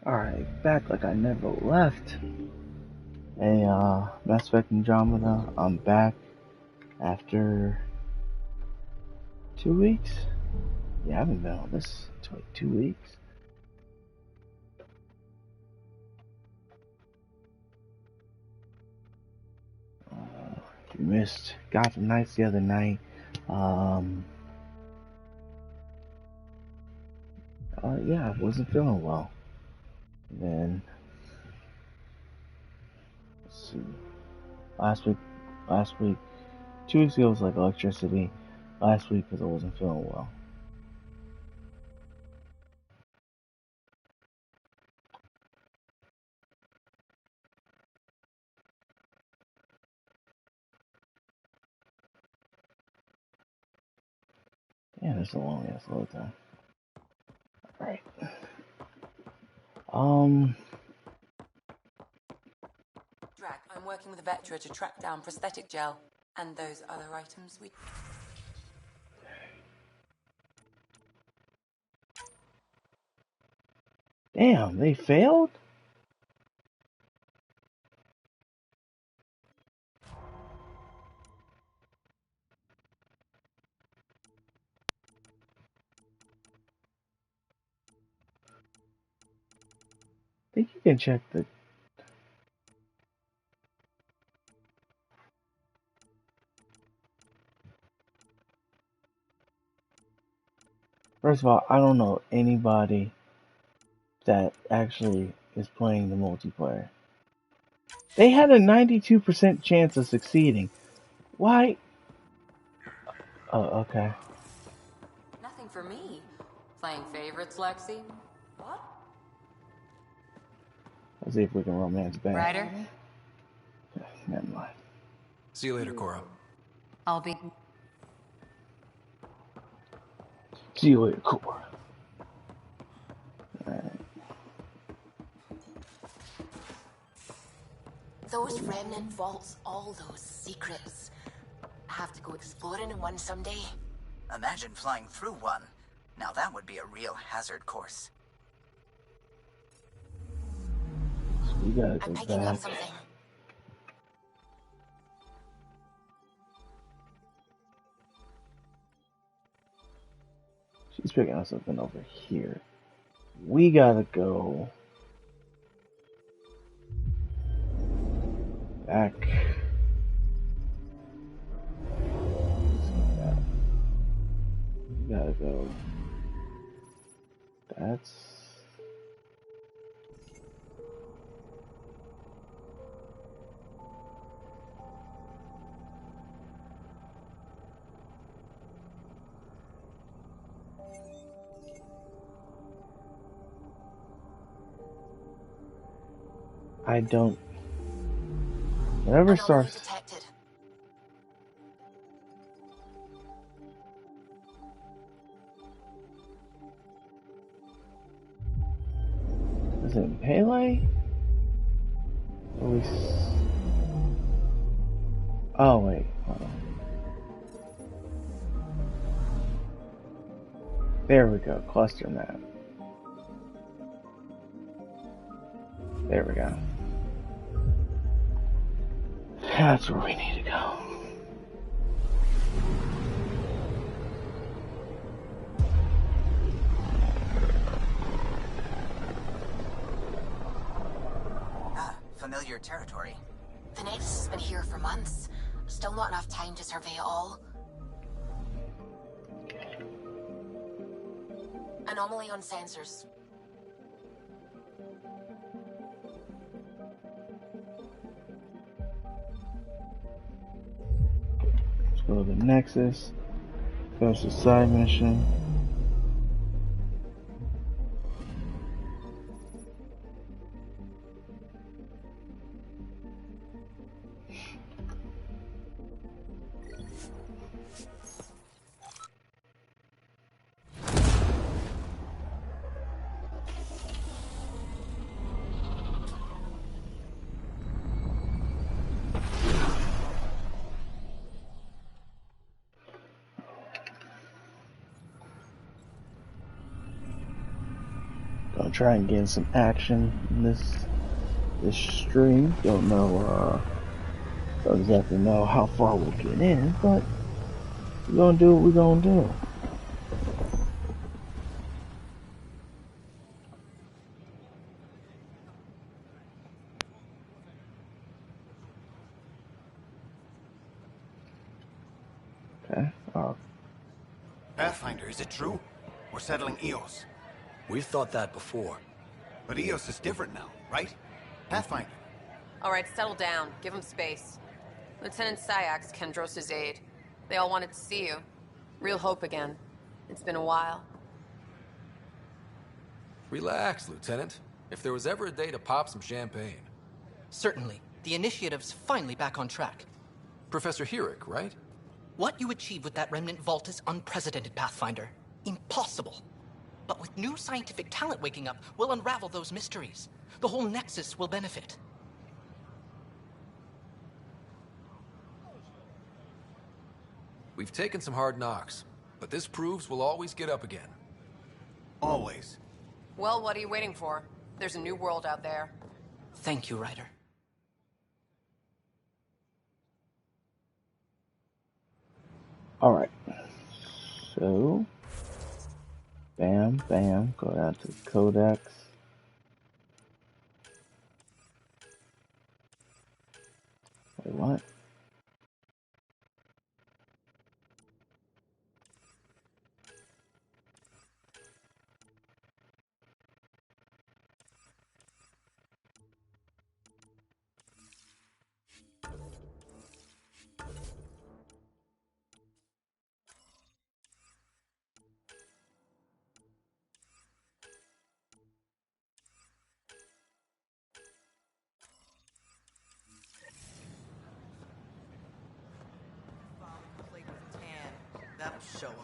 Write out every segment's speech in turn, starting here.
Alright, back like I never left. Hey, Mass Effect Andromeda, I'm back after 2 weeks? Yeah, I haven't been on this in like 2 weeks. We missed Gotham Knights the other night. Yeah, I wasn't feeling well. And then, let's see, last week, 2 weeks ago was like electricity. Last week because I wasn't feeling well. Yeah, that's a long ass load time. Alright. Drac, I'm working with a Vectra to track down prosthetic gel and those other items we... Damn, they failed? I think you can check the... First of all, I don't know anybody that actually is playing the multiplayer. They had a 92% chance of succeeding. Why? Oh, okay. Nothing for me. Playing favorites, Lexi? What? Let's see if we can romance back. Ryder? Never mind. See you later, Cora. I'll be... See you later, Cora. Alright. Those remnant vaults, all those secrets. I have to go exploring in one someday. Imagine flying through one. Now that would be a real hazard course. We gotta I'm go picking up back. something. She's picking up something over here. We gotta go back. We gotta go. That's... I don't... Whatever Anomaly starts... detected. Is it Pele? Or we... Oh, wait. Hold on. There we go. Cluster map. There we go. That's where we need to go. Familiar territory. The Nexus has been here for months. Still not enough time to survey it all. Anomaly on sensors. Let's go to the Nexus. Finish the side mission. gonna try and get some action in this stream. Don't exactly know how far we'll get in, but we're gonna do what we're gonna do. Okay. Pathfinder, is it true? We're settling Eos. We've thought that before. But Eos is different now, right? Pathfinder. All right, settle down. Give him space. Lieutenant Syak's Kendros' aide. They all wanted to see you. Real hope again. It's been a while. Relax, Lieutenant. If there was ever a day to pop some champagne. Certainly. The initiative's finally back on track. Professor Herrick, right? What you achieve with that remnant vault is unprecedented, Pathfinder. Impossible. But with new scientific talent waking up, we'll unravel those mysteries. The whole Nexus will benefit. We've taken some hard knocks, but this proves we'll always get up again. Always. Well, what are you waiting for? There's a new world out there. Thank you, Ryder. Alright. So, bam, bam, go down to Codex. Wait, what? That'll show him.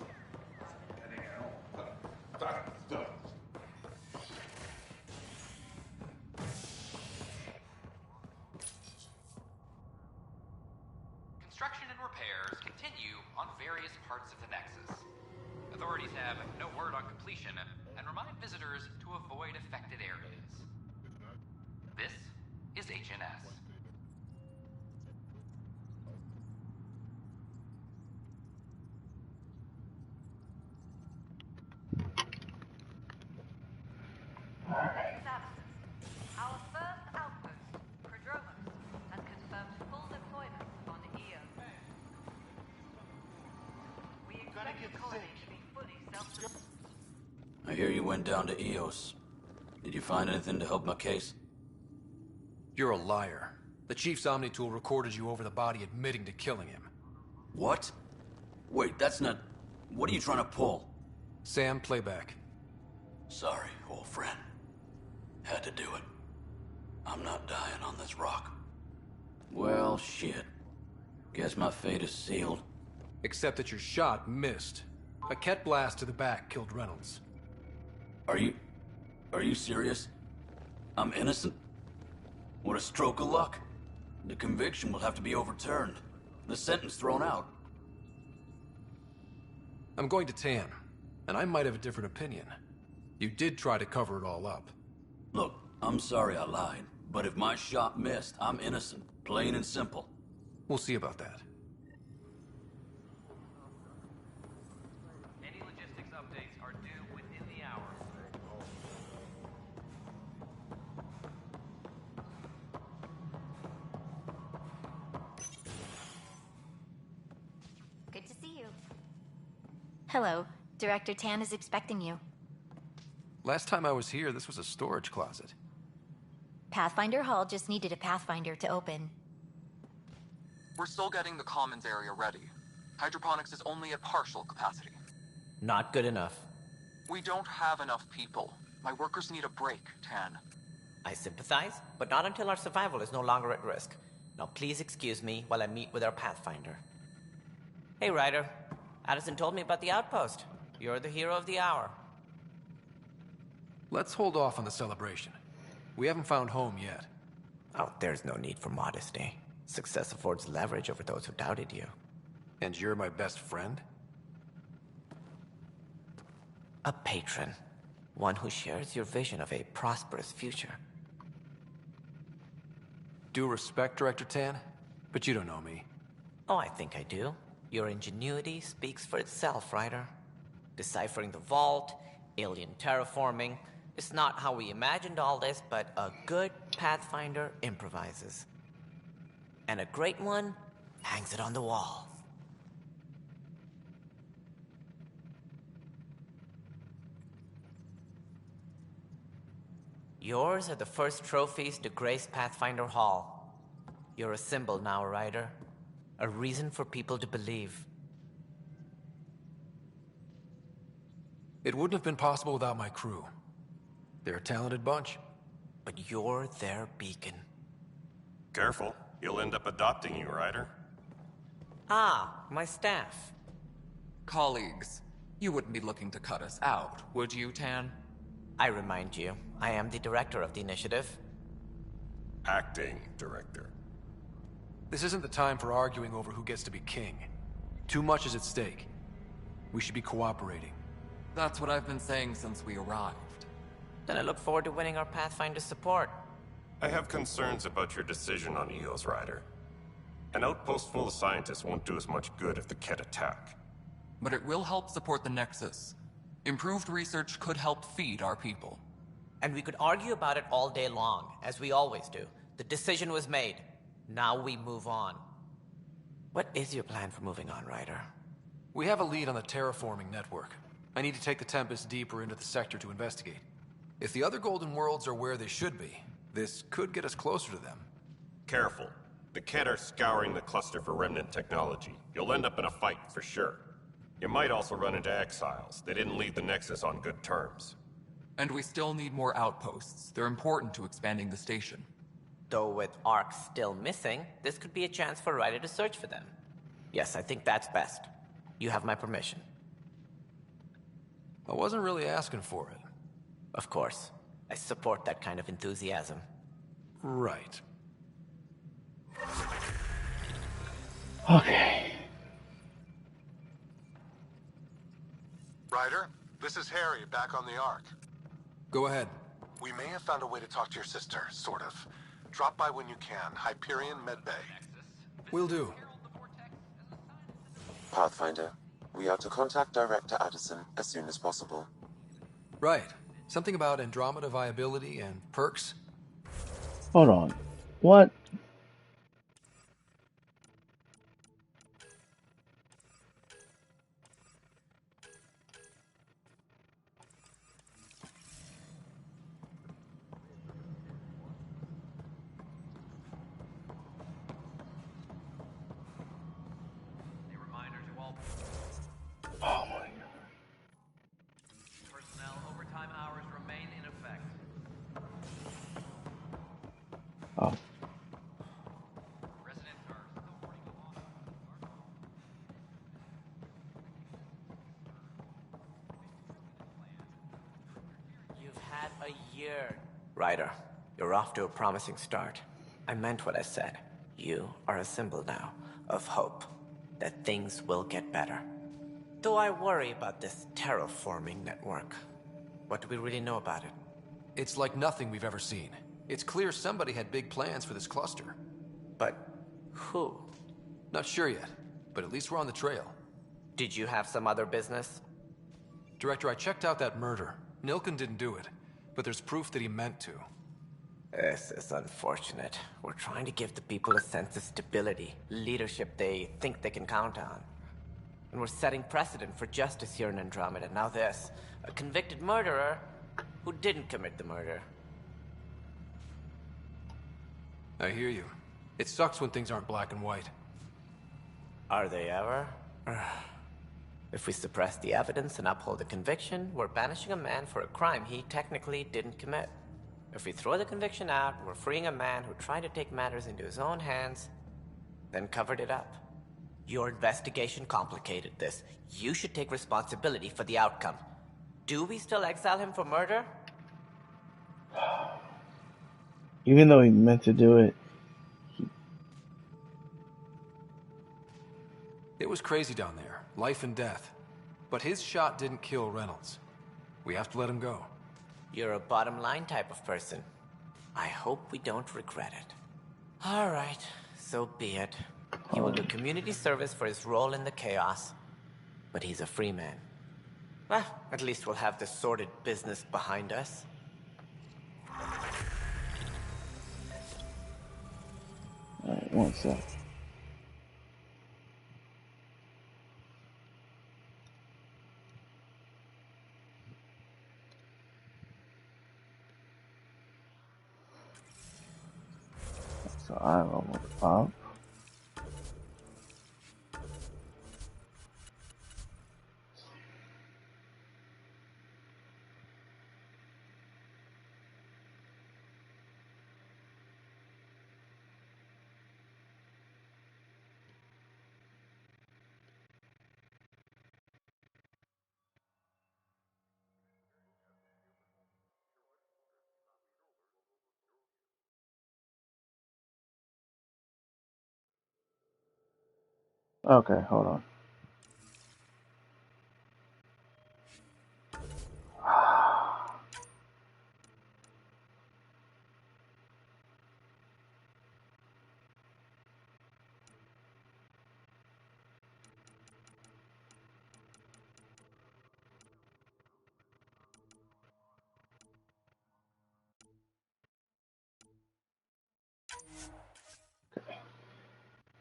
Construction and repairs continue on various parts of the Nexus. Authorities have no word on completion and remind visitors to avoid affected areas. This is HNS. Our first outpost, Prodromos, has confirmed full deployment on Eos. We expect the colony to be fully self-sufficient. I hear you went down to Eos. Did you find anything to help my case? You're a liar. The Chief's Omni-Tool recorded you over the body admitting to killing him. What? Wait, that's not... What are you trying to pull? Sam, playback. Sorry, old friend. Had to do it. I'm not dying on this rock. Well, shit. Guess my fate is sealed. Except that your shot missed. A Ket blast to the back killed Reynolds. Are you serious? I'm innocent? What a stroke of luck. The conviction will have to be overturned. The sentence thrown out. I'm going to Tan, and I might have a different opinion. You did try to cover it all up. Look, I'm sorry I lied, but if my shot missed, I'm innocent. Plain and simple. We'll see about that. Any logistics updates are due within the hour. Good to see you. Hello. Director Tan is expecting you. Last time I was here, this was a storage closet. Pathfinder Hall just needed a Pathfinder to open. We're still getting the commons area ready. Hydroponics is only at partial capacity. Not good enough. We don't have enough people. My workers need a break, Tan. I sympathize, but not until our survival is no longer at risk. Now please excuse me while I meet with our Pathfinder. Hey, Ryder. Addison told me about the outpost. You're the hero of the hour. Let's hold off on the celebration. We haven't found home yet. Oh, there's no need for modesty. Success affords leverage over those who doubted you. And you're my best friend? A patron. One who shares your vision of a prosperous future. Due respect, Director Tan, but you don't know me. Oh, I think I do. Your ingenuity speaks for itself, Ryder. Deciphering the vault, alien terraforming. It's not how we imagined all this, but a good Pathfinder improvises. And a great one hangs it on the wall. Yours are the first trophies to grace Pathfinder Hall. You're a symbol now, Ryder. A reason for people to believe. It wouldn't have been possible without my crew. They're a talented bunch. But you're their beacon. Careful. You'll end up adopting you, Ryder. Ah, my staff. Colleagues, you wouldn't be looking to cut us out, would you, Tan? I remind you, I am the director of the initiative. Acting director. This isn't the time for arguing over who gets to be king. Too much is at stake. We should be cooperating. That's what I've been saying since we arrived. Then I look forward to winning our Pathfinder support. I have concerns about your decision on EOS, Ryder. An outpost full of scientists won't do as much good if the Kett attack. But it will help support the Nexus. Improved research could help feed our people. And we could argue about it all day long, as we always do. The decision was made. Now we move on. What is your plan for moving on, Ryder? We have a lead on the terraforming network. I need to take the Tempest deeper into the sector to investigate. If the other Golden Worlds are where they should be, this could get us closer to them. Careful. The Kett are scouring the cluster for remnant technology. You'll end up in a fight, for sure. You might also run into exiles. They didn't leave the Nexus on good terms. And we still need more outposts. They're important to expanding the station. Though with Ark still missing, this could be a chance for Ryder to search for them. Yes, I think that's best. You have my permission. I wasn't really asking for it. Of course. I support that kind of enthusiasm. Right. Okay. Ryder, this is Harry, back on the Ark. Go ahead. We may have found a way to talk to your sister, sort of. Drop by when you can. Hyperion Medbay. Will do. Pathfinder, we are to contact Director Addison as soon as possible. Right. Something about Andromeda viability and perks? Hold on. What? Oh my god. Personnel overtime hours remain in effect. Oh. Residents are still working along. You've had a year. Ryder, you're off to a promising start. I meant what I said. You are a symbol now of hope that things will get better. Though I worry about this terraforming network. What do we really know about it? It's like nothing we've ever seen. It's clear somebody had big plans for this cluster. But who? Not sure yet, but at least we're on the trail. Did you have some other business? Director, I checked out that murder. Nilken didn't do it, but there's proof that he meant to. This is unfortunate. We're trying to give the people a sense of stability, leadership they think they can count on. And we're setting precedent for justice here in Andromeda. Now this, a convicted murderer who didn't commit the murder. I hear you. It sucks when things aren't black and white. Are they ever? If we suppress the evidence and uphold the conviction, we're banishing a man for a crime he technically didn't commit. If we throw the conviction out, we're freeing a man who tried to take matters into his own hands, then covered it up. Your investigation complicated this. You should take responsibility for the outcome. Do we still exile him for murder? Even though he meant to do it. It was crazy down there. Life and death. But his shot didn't kill Reynolds. We have to let him go. You're a bottom line type of person. I hope we don't regret it. All right, so be it. He will do community service for his role in the chaos. But he's a free man. Well, at least we'll have this sordid business behind us. Alright, one sec. So I leveled up. Okay, hold on.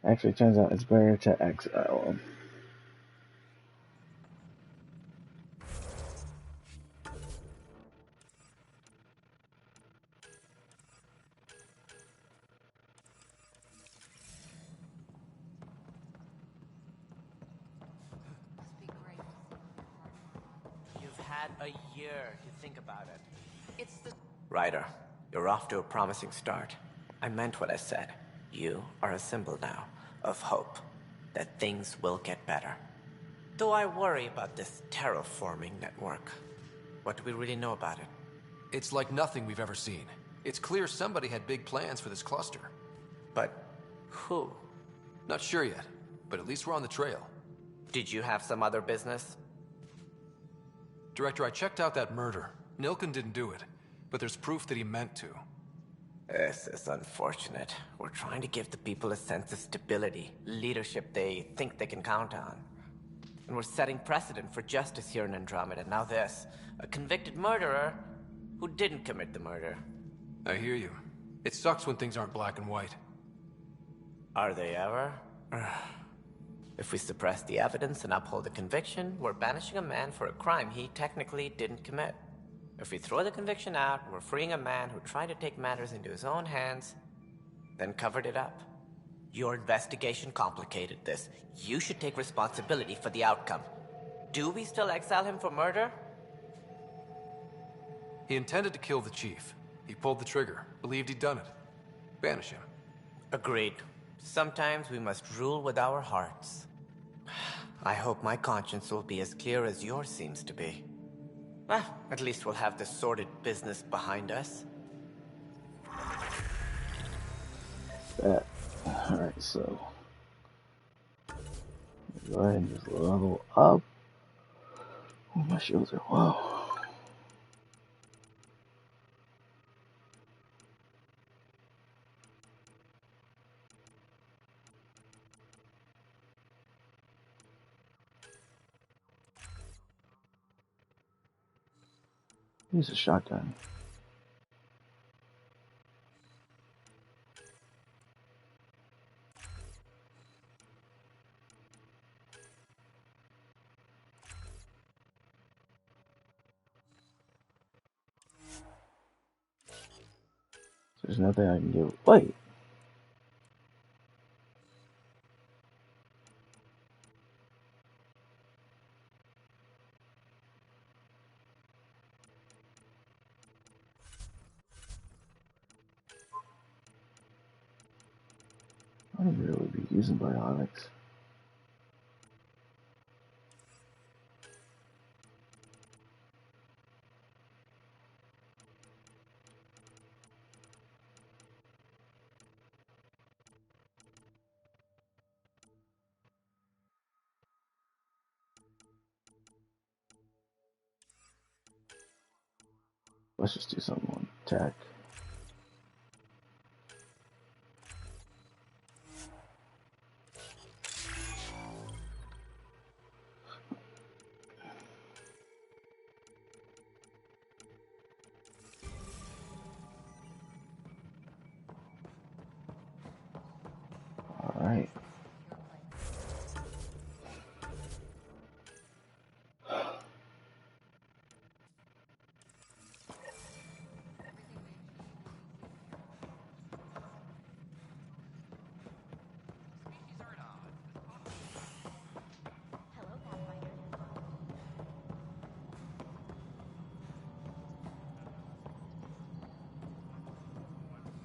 Actually, it turns out it's better to exile him. You've had a year to think about it. It's the... Ryder, you're off to a promising start. I meant what I said. You are a symbol now of hope that things will get better. Though I worry about this terraforming network. What do we really know about it? It's like nothing we've ever seen. It's clear somebody had big plans for this cluster. But who? Not sure yet, but at least we're on the trail. Did you have some other business? Director, I checked out that murder. Nilkin didn't do it, but there's proof that he meant to. This is unfortunate. We're trying to give the people a sense of stability, leadership they think they can count on. And we're setting precedent for justice here in Andromeda. Now this, a convicted murderer who didn't commit the murder. I hear you. It sucks when things aren't black and white. Are they ever? If we suppress the evidence and uphold the conviction, we're banishing a man for a crime he technically didn't commit. If we throw the conviction out, we're freeing a man who tried to take matters into his own hands, then covered it up. Your investigation complicated this. You should take responsibility for the outcome. Do we still exile him for murder? He intended to kill the chief. He pulled the trigger, believed he'd done it. Banish him. Agreed. Sometimes we must rule with our hearts. I hope my conscience will be as clear as yours seems to be. Well, at least we'll have this sordid business behind us. Alright, so go ahead and just level up. Oh, my shields are low. Use a shotgun. There's nothing I can do. Wait. I don't really be using biotics. Let's just do something on tech. Alright.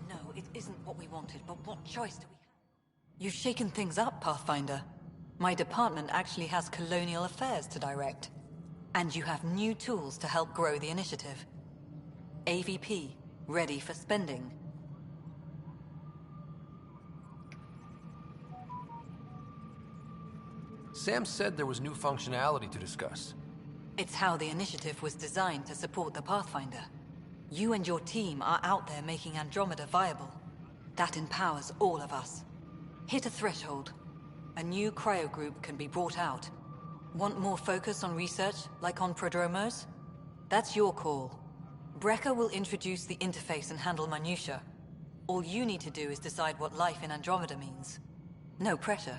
No, it isn't what we wanted, but what choice do we have? You've shaken things up, Pathfinder. My department actually has colonial affairs to direct. And you have new tools to help grow the initiative. AVP, ready for spending. Sam said there was new functionality to discuss. It's how the initiative was designed to support the Pathfinder. You and your team are out there making Andromeda viable. That empowers all of us. Hit a threshold. A new cryo group can be brought out. Want more focus on research, like on Prodromos? That's your call. Brecker will introduce the interface and handle minutiae. All you need to do is decide what life in Andromeda means. No pressure.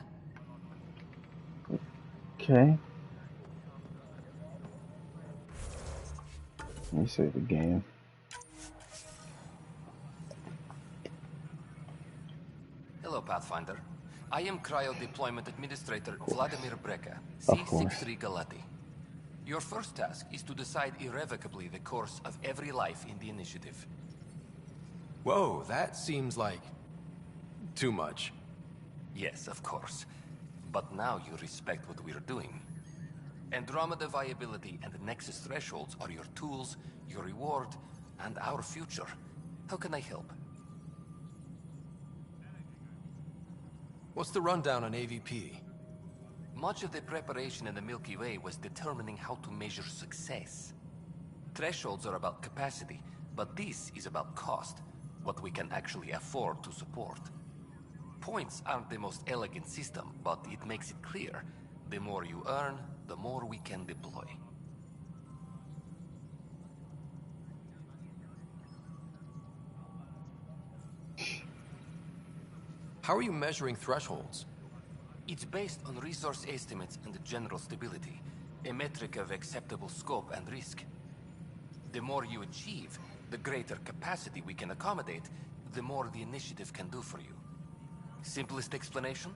Okay. Let me save the game. Hello, Pathfinder. I am Cryo Deployment Administrator Vladimir Brecker, Of course. C63 Galati. Your first task is to decide irrevocably the course of every life in the initiative. Whoa, that seems like too much. Yes, of course. But now you respect what we're doing. Andromeda viability and Nexus thresholds are your tools, your reward, and our future. How can I help? What's the rundown on AVP? Much of the preparation in the Milky Way was determining how to measure success. Thresholds are about capacity, but this is about cost, what we can actually afford to support. Points aren't the most elegant system, but it makes it clear. The more you earn, the more we can deploy. How are you measuring thresholds? It's based on resource estimates and general stability, a metric of acceptable scope and risk. The more you achieve, the greater capacity we can accommodate, the more the initiative can do for you. Simplest explanation?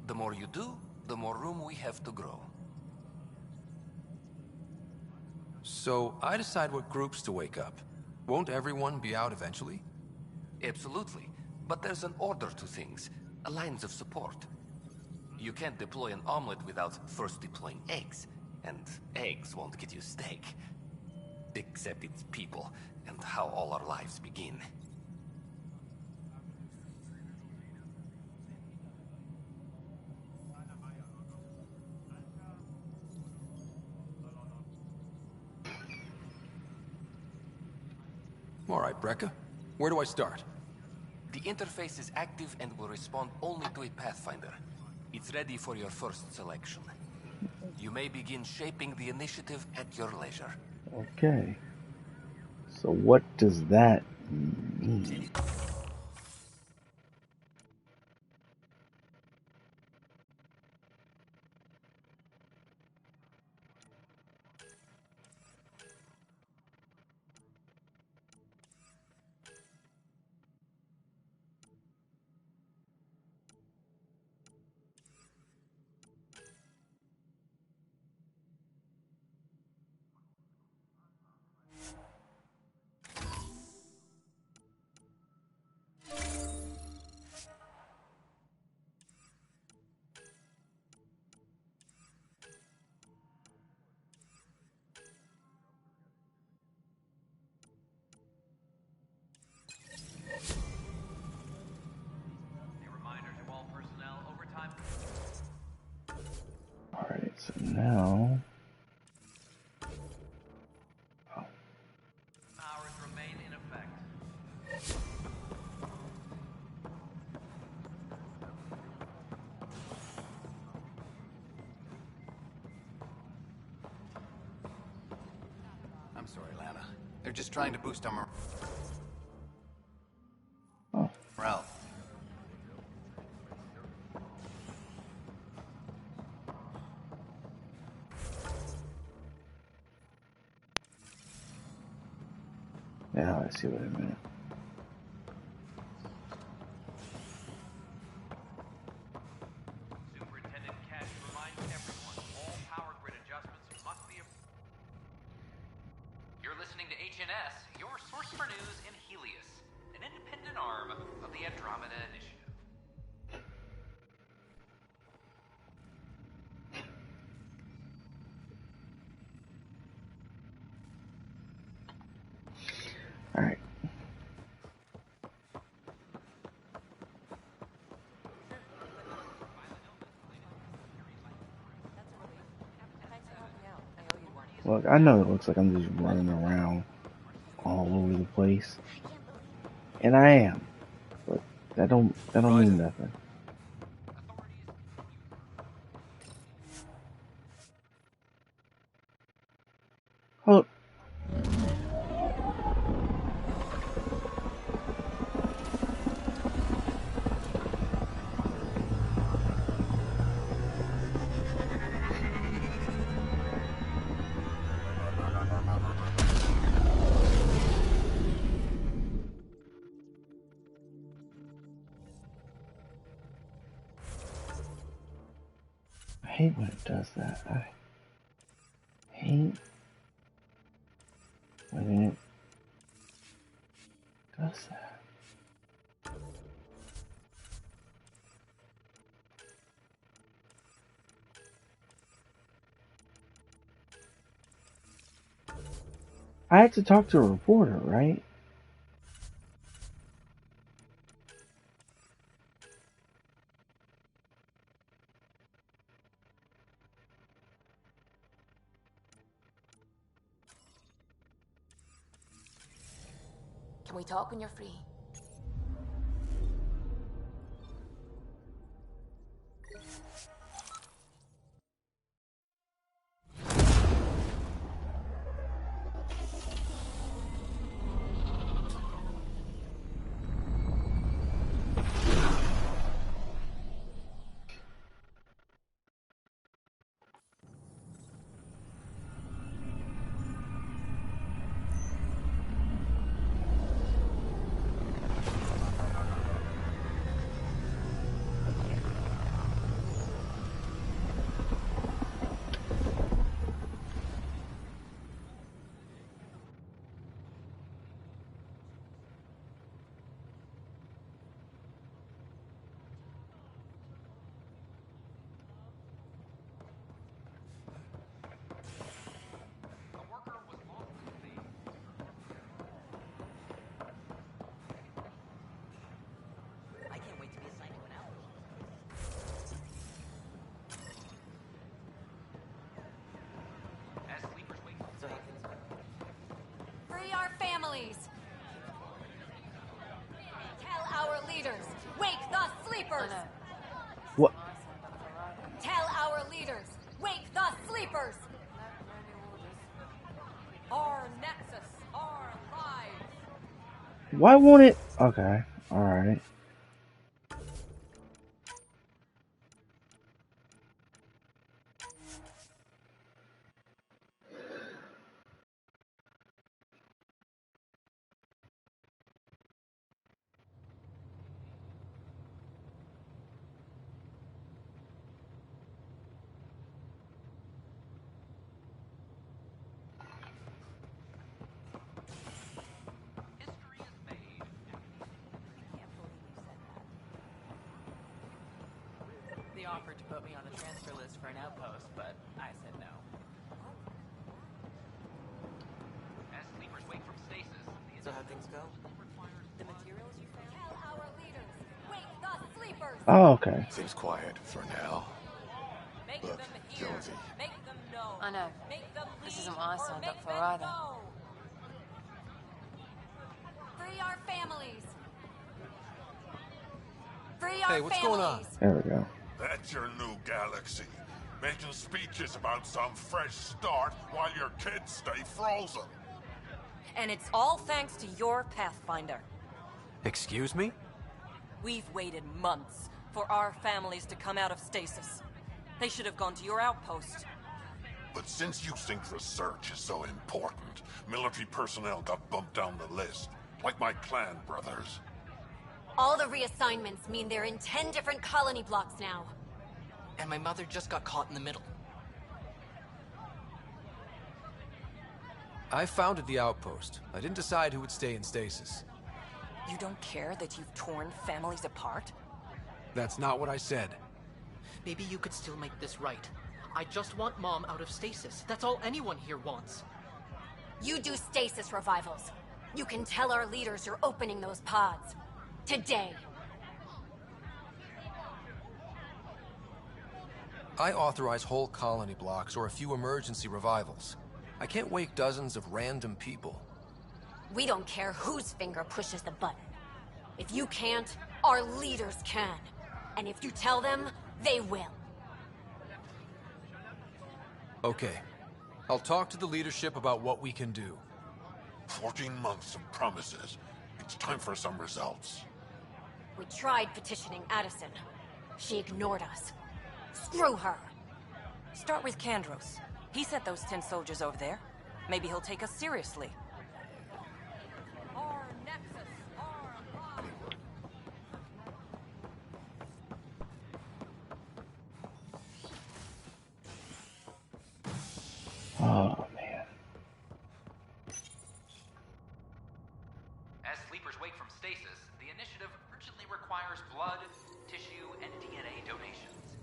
The more you do, the more room we have to grow. So I decide what groups to wake up. Won't everyone be out eventually? Absolutely. But there's an order to things, lines of support. You can't deploy an omelet without first deploying eggs, and eggs won't get you steak. Except it's people, and how all our lives begin. All right, Brecca. Where do I start? The interface is active and will respond only to a Pathfinder. It's ready for your first selection. You may begin shaping the initiative at your leisure. Okay. So what does that mean? I'm sorry, Lana. They're just trying to boost our morale. Now I see what I meant. Superintendent Cash reminds everyone all power grid adjustments must be. You're listening to HNS, your source for news in Helios, an independent arm of the Andromeda Initiative. Alright. Look, I know it looks like I'm just running around all over the place. And I am. But that don't mean nothing. Hold. I hate when it does that. I hate when it does that. I had to talk to a reporter, right? Can we talk when you're free? Free our families! Tell our leaders, wake the sleepers! What? Tell our leaders, wake the sleepers! Our Nexus, our lives! Why won't it? Okay. Alright. They offered to put me on the transfer list for an outpost, but I said no. As sleepers wake from stasis, So how things go? The materials you found? Tell our leaders, wake the sleepers! Oh, okay. Seems quiet for now. Make Look, them hear, Jonesy. make them know. I know. Make them This leave isn't what I or signed make up for them either. go. Free our families! Free our Hey, what's going on? families! There we go. That's your new galaxy. Making speeches about some fresh start while your kids stay frozen. And it's all thanks to your Pathfinder. Excuse me? We've waited months for our families to come out of stasis. They should have gone to your outpost. But since you think research is so important, military personnel got bumped down the list. Like my clan brothers. All the reassignments mean they're in 10 different colony blocks now. And my mother just got caught in the middle. I founded the outpost. I didn't decide who would stay in stasis. You don't care that you've torn families apart? That's not what I said. Maybe you could still make this right. I just want Mom out of stasis. That's all anyone here wants. You do stasis revivals. You can tell our leaders you're opening those pods. Today. I authorize whole colony blocks or a few emergency revivals. I can't wake dozens of random people. We don't care whose finger pushes the button. If you can't, our leaders can. And if you tell them, they will. Okay. I'll talk to the leadership about what we can do. 14 months of promises. It's time for some results. We tried petitioning Addison. She ignored us. Screw her. Start with Kandros. He sent those 10 soldiers over there. Maybe he'll take us seriously. Oh, man. As sleepers wake from stasis, the initiative urgently requires blood, tissue, and DNA donations.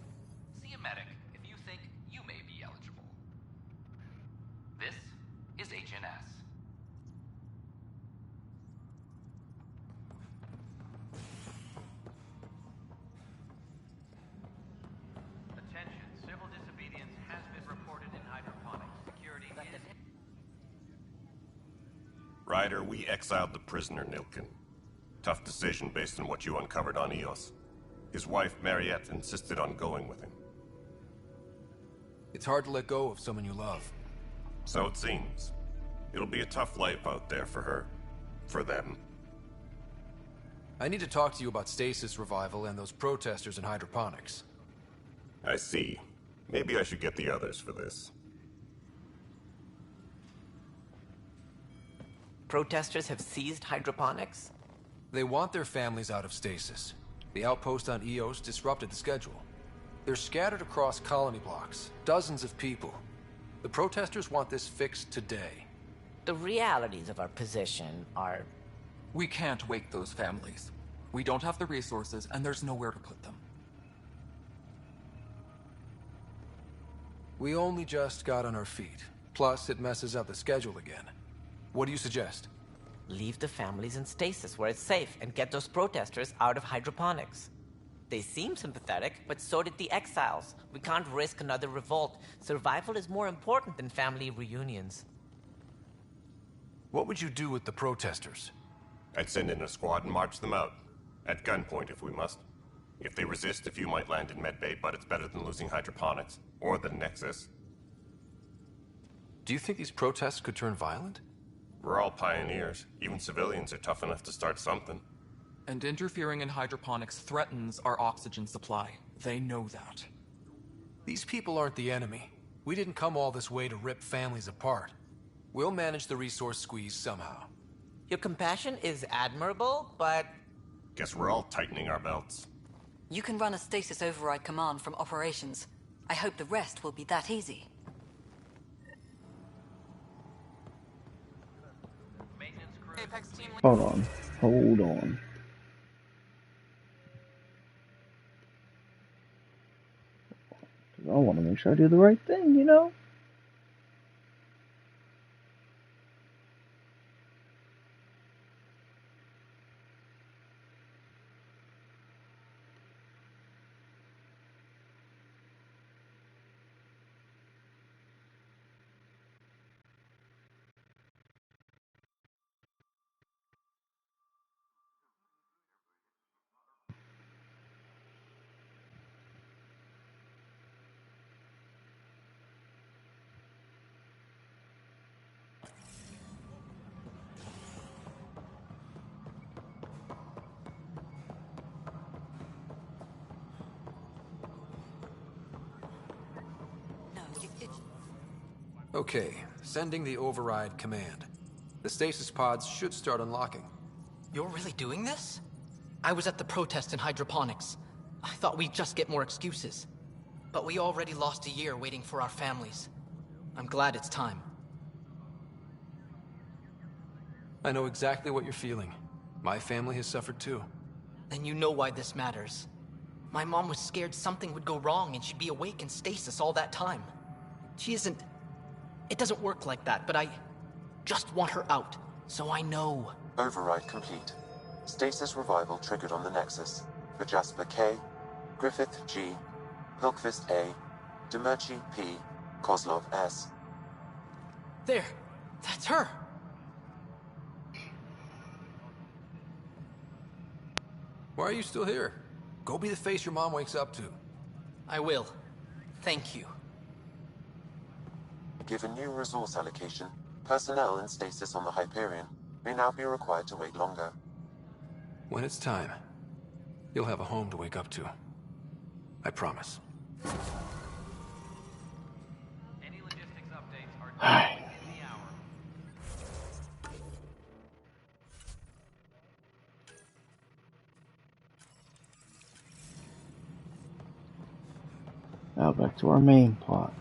See a medic if you think you may be eligible. This is HNS. Attention, civil disobedience has been reported in hydroponics. Security is... Ryder, we exiled the prisoner Nilkin. Tough decision based on what you uncovered on Eos. His wife, Mariette, insisted on going with him. It's hard to let go of someone you love. So it seems. It'll be a tough life out there for her. For them. I need to talk to you about stasis revival and those protesters in hydroponics. I see. Maybe I should get the others for this. Protesters have seized hydroponics? They want their families out of stasis. The outpost on Eos disrupted the schedule. They're scattered across colony blocks, dozens of people. The protesters want this fixed today. The realities of our position are... We can't wake those families. We don't have the resources, and there's nowhere to put them. We only just got on our feet. Plus, it messes up the schedule again. What do you suggest? Leave the families in stasis where it's safe and get those protesters out of hydroponics. They seem sympathetic, but so did the exiles. We can't risk another revolt. Survival is more important than family reunions. What would you do with the protesters? I'd send in a squad and march them out. At gunpoint if we must. If they resist, a few might land in medbay, but it's better than losing hydroponics. Or the Nexus. Do you think these protests could turn violent? We're all pioneers. Even civilians are tough enough to start something. And interfering in hydroponics threatens our oxygen supply. They know that. These people aren't the enemy. We didn't come all this way to rip families apart. We'll manage the resource squeeze somehow. Your compassion is admirable, but... Guess we're all tightening our belts. You can run a stasis override command from operations. I hope the rest will be that easy. Hold on. Hold on. I want to make sure I do the right thing, you know? Okay, sending the override command. The stasis pods should start unlocking. You're really doing this? I was at the protest in hydroponics. I thought we'd just get more excuses. But we already lost a year waiting for our families. I'm glad it's time. I know exactly what you're feeling. My family has suffered too. Then you know why this matters. My mom was scared something would go wrong and she'd be awake in stasis all that time. She isn't... It doesn't work like that, but I just want her out, so I know. Override complete. Stasis revival triggered on the Nexus. For Jasper K, Griffith G, Hilkvist A, Demerchi P, Kozlov S. There! That's her! Why are you still here? Go be the face your mom wakes up to. I will. Thank you. Given new resource allocation, personnel in stasis on the Hyperion may now be required to wait longer. When it's time, you'll have a home to wake up to. I promise. Any logistics updates are Hi. in the hour. Now back to our main plot.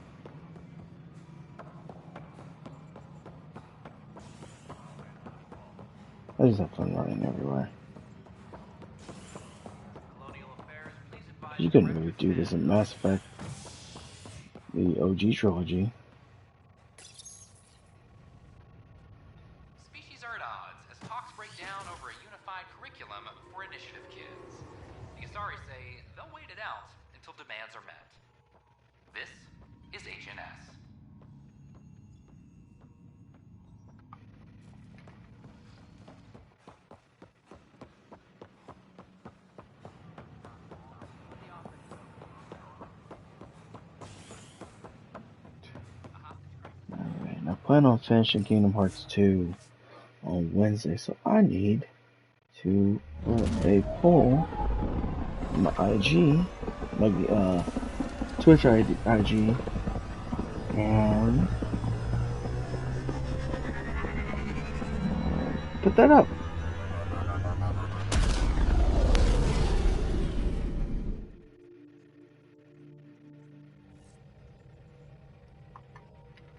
I just have fun running everywhere. You couldn't really do this in Mass Effect, the OG trilogy. Species are at odds as talks break down over a unified curriculum for initiative kids. The Asari say they'll wait it out until demands are met. This is HNS. Alright, I plan on finishing Kingdom Hearts 2 on Wednesday, so I need to put a poll on my IG, my Twitch IG, and put that up.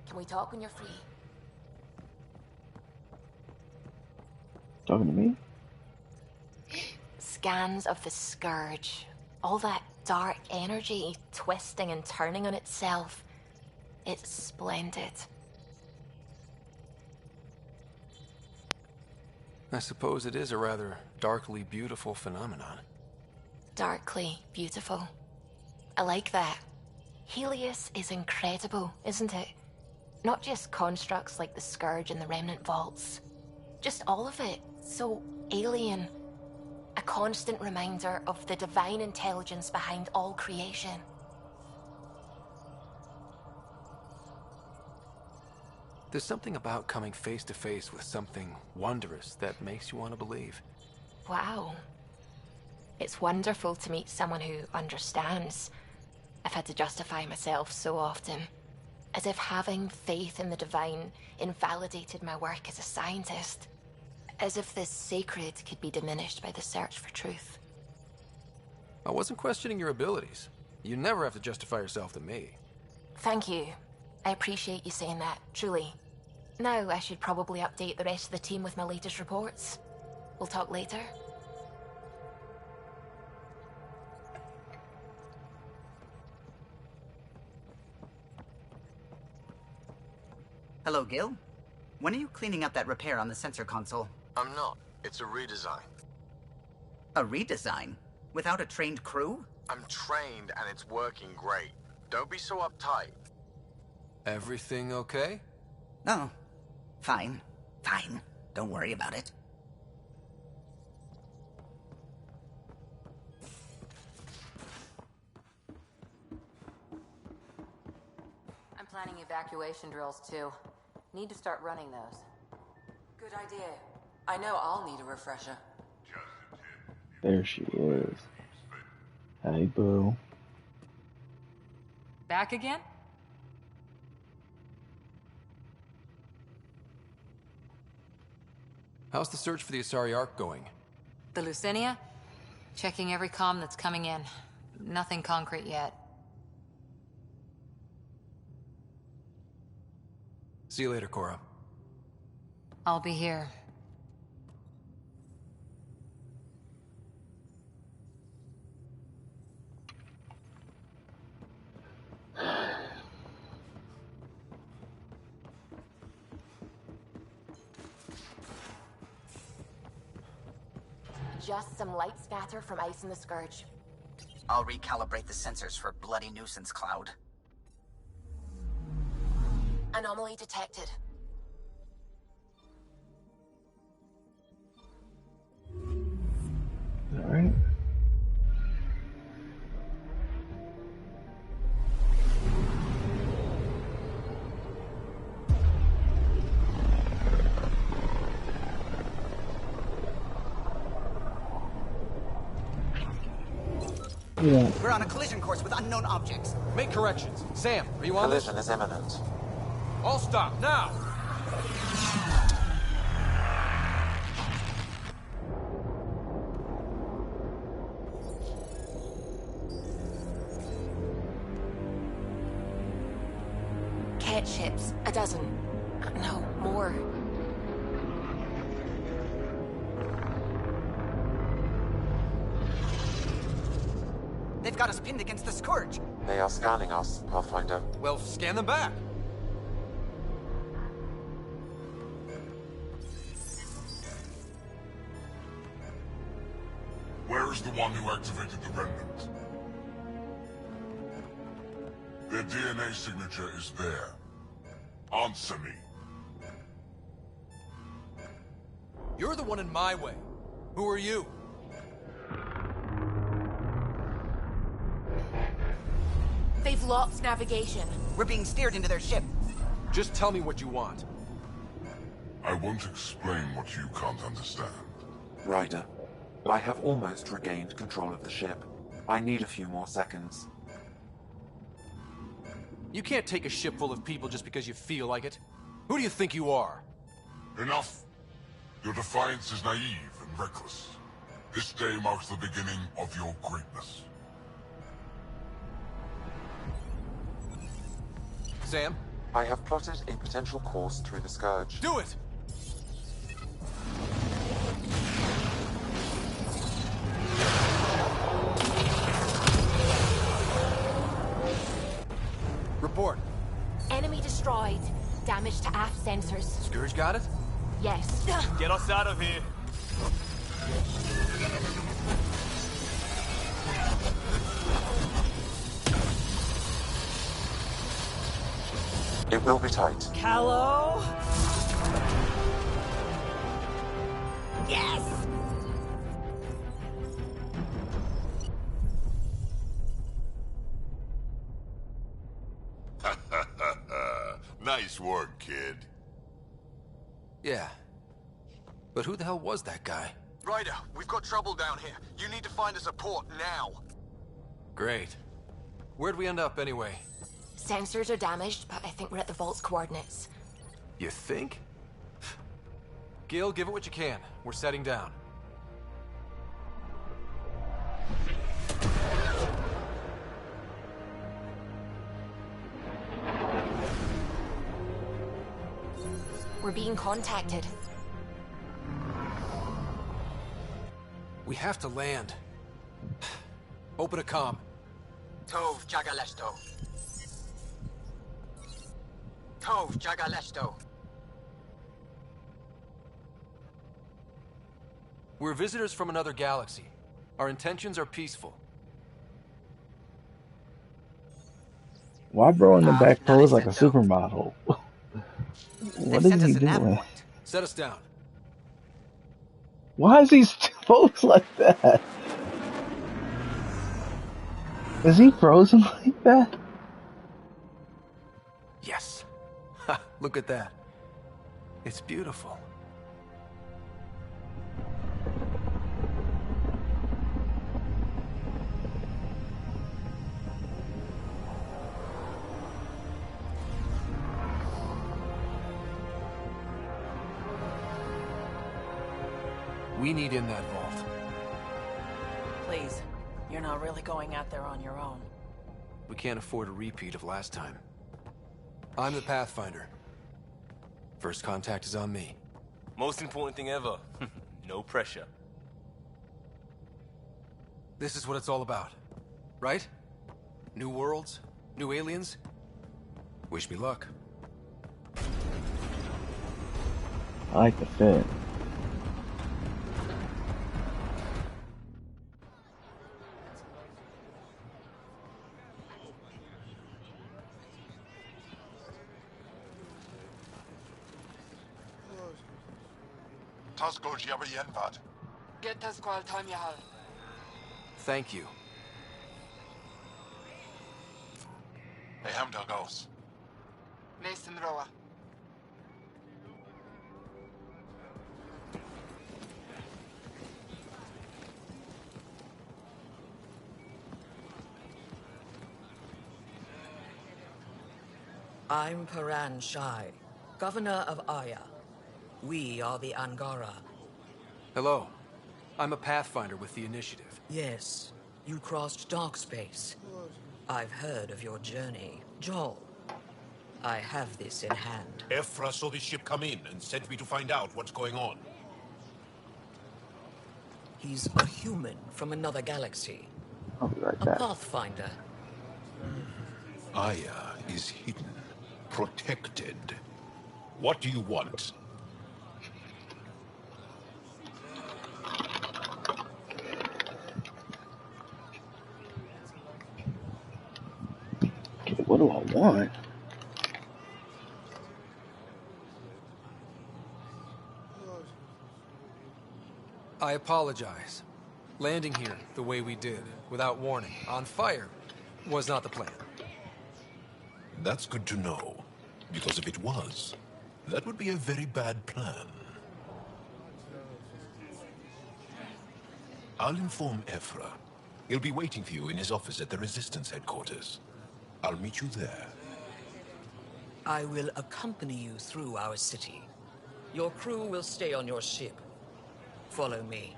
Can we talk when you're free? Talking to me? Scans of the Scourge. All that dark energy twisting and turning on itself. It's splendid. I suppose it is a rather darkly beautiful phenomenon. Darkly beautiful. I like that. Helios is incredible, isn't it? Not just constructs like the Scourge and the Remnant Vaults. Just all of it. So alien. A constant reminder of the divine intelligence behind all creation. There's something about coming face to face with something wondrous that makes you want to believe. Wow. It's wonderful to meet someone who understands. I've had to justify myself so often. As if having faith in the divine invalidated my work as a scientist. As if the sacred could be diminished by the search for truth. I wasn't questioning your abilities. You never have to justify yourself to me. Thank you. I appreciate you saying that, truly. Now I should probably update the rest of the team with my latest reports. We'll talk later. Hello, Gil. When are you cleaning up that repair on the sensor console? I'm not. It's a redesign. A redesign? Without a trained crew? I'm trained and it's working great. Don't be so uptight. Everything okay? No. Fine. Fine. Don't worry about it. I'm planning evacuation drills too. Need to start running those. Good idea. I know I'll need a refresher. There she is. Hey, boo. Back again? How's the search for the Asari Ark going? The Lucinia? Checking every comm that's coming in. Nothing concrete yet. See you later, Cora. I'll be here. Just some light scatter from ice in the Scourge. I'll recalibrate the sensors for bloody nuisance cloud. Anomaly detected. Alright. Yeah. We're on a collision course with unknown objects. Make corrections. Sam, are you on this? Collision is imminent. All stop, now! Cat ships, a dozen. No, more. They've got us pinned against the Scourge. They are scanning us, Pathfinder. Well, scan them back. Where is the one who activated the remnant? Their DNA signature is there. Answer me. You're the one in my way. Who are you? They've lost navigation. We're being steered into their ship. Just tell me what you want. I won't explain what you can't understand. Ryder, I have almost regained control of the ship. I need a few more seconds. You can't take a ship full of people just because you feel like it. Who do you think you are? Enough. Your defiance is naive and reckless. This day marks the beginning of your greatness. Sam? I have plotted a potential course through the Scourge. Do it! Report. Enemy destroyed. Damage to aft sensors. Scourge got it? Yes. Get us out of here. It will be tight. Hello? Yes! Nice work, kid. Yeah. But who the hell was that guy? Ryder, we've got trouble down here. You need to find us a port now. Great. Where'd we end up anyway? Sensors are damaged, but I think we're at the vault's coordinates. You think? Gil, give it what you can. We're setting down. We're being contacted. We have to land. Open a comm. Tov Jagalesto. Tov Jagalesto. We're visitors from another galaxy. Our intentions are peaceful. Why bro in the back pose like a supermodel? What is he doing? Set us down. Why is he posed like that? Is he frozen like that? Yes. Ha, look at that. It's beautiful. We need in that vault. Please, you're not really going out there on your own. We can't afford a repeat of last time. I'm the Pathfinder. First contact is on me. Most important thing ever. No pressure. This is what it's all about, right? New worlds, new aliens. Wish me luck. I like the fit. Tasco Jiabayenvat. Get Tasqual Tamyahal. Thank you. Ehamda goes. Mason Roa. I'm Paran Shai, Governor of Aya. We are the Angara. Hello. I'm a Pathfinder with the Initiative. Yes, you crossed dark space. I've heard of your journey. Joel, I have this in hand. Ephra saw the ship come in and sent me to find out what's going on. He's a human from another galaxy. I'll be right A back. Pathfinder. Aya is hidden, protected. What do you want? Okay, what do I want? I apologize. Landing here the way we did, without warning, on fire, was not the plan. That's good to know. Because if it was, that would be a very bad plan. I'll inform Ephra. He'll be waiting for you in his office at the Resistance headquarters. I'll meet you there. I will accompany you through our city. Your crew will stay on your ship. Follow me.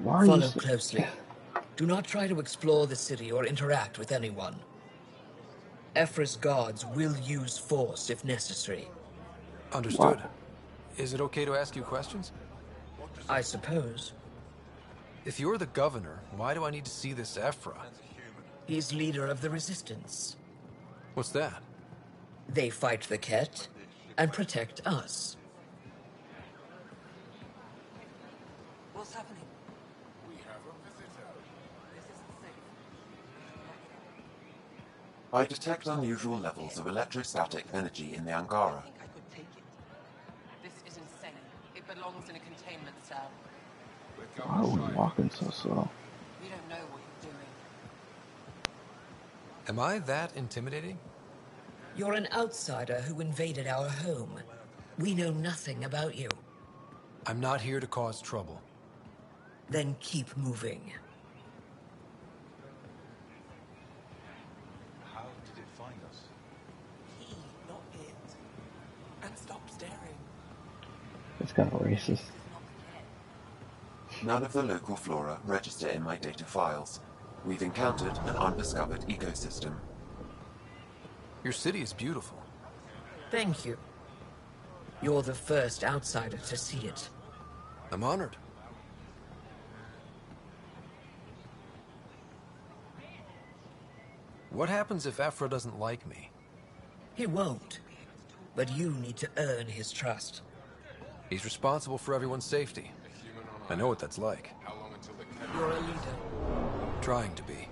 Follow closely. Do not try to explore the city or interact with anyone. Ephra's guards will use force if necessary. Understood. Is it okay to ask you questions? I suppose. If you're the governor, why do I need to see this Ephra? He's leader of the Resistance. What's that? They fight the Ket and protect us. What's happening? I detect unusual levels of electrostatic energy in the Angara. This is insane. It belongs in a containment cell. Why are we walking so slow? You don't know what you're doing. Am I that intimidating? You're an outsider who invaded our home. We know nothing about you. I'm not here to cause trouble. Then keep moving. How did it find us? He, not it. And stop staring. It's kind of racist. None of the local flora register in my data files. We've encountered an undiscovered ecosystem. Your city is beautiful. Thank you. You're the first outsider to see it. I'm honored. What happens if Ephra doesn't like me? He won't. But you need to earn his trust. He's responsible for everyone's safety. I know what that's like. You're a leader. Trying to be.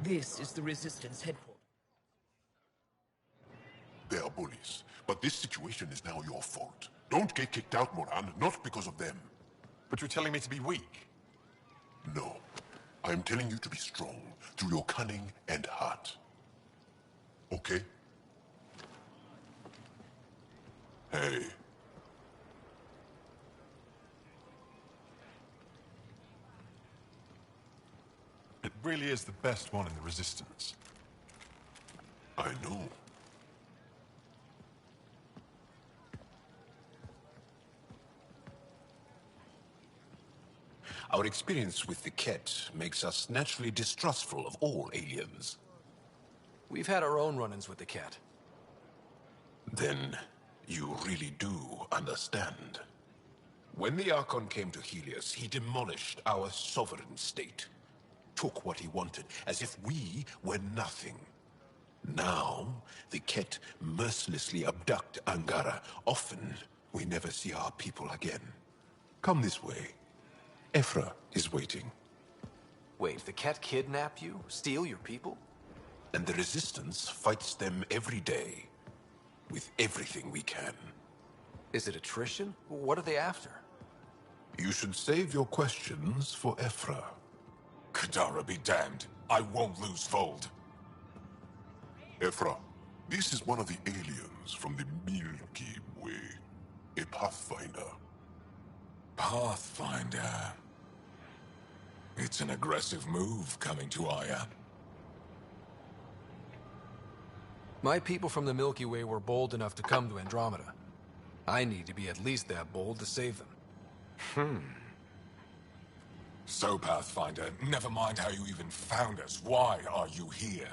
This is the Resistance headquarters. They are bullies, but this situation is now your fault. Don't get kicked out, Moran, not because of them. But you're telling me to be weak? No. I'm telling you to be strong, through your cunning and heart. Okay? Hey. really is the best one in the Resistance. I know. Our experience with the Ket makes us naturally distrustful of all aliens. We've had our own run-ins with the Ket. Then you really do understand. When the Archon came to Helios, he demolished our sovereign state. Took what he wanted, as if we were nothing. Now, the Ket mercilessly abduct Angara. Often, we never see our people again. Come this way. Ephra is waiting. Wait, the Ket kidnap you? Steal your people? And the Resistance fights them every day. With everything we can. Is it attrition? What are they after? You should save your questions for Ephra. Kadara be damned. I won't lose Fold. Ephra, this is one of the aliens from the Milky Way. A Pathfinder. Pathfinder. It's an aggressive move coming to Aya. My people from the Milky Way were bold enough to come to Andromeda. I need to be at least that bold to save them. So, Pathfinder, never mind how you even found us. Why are you here?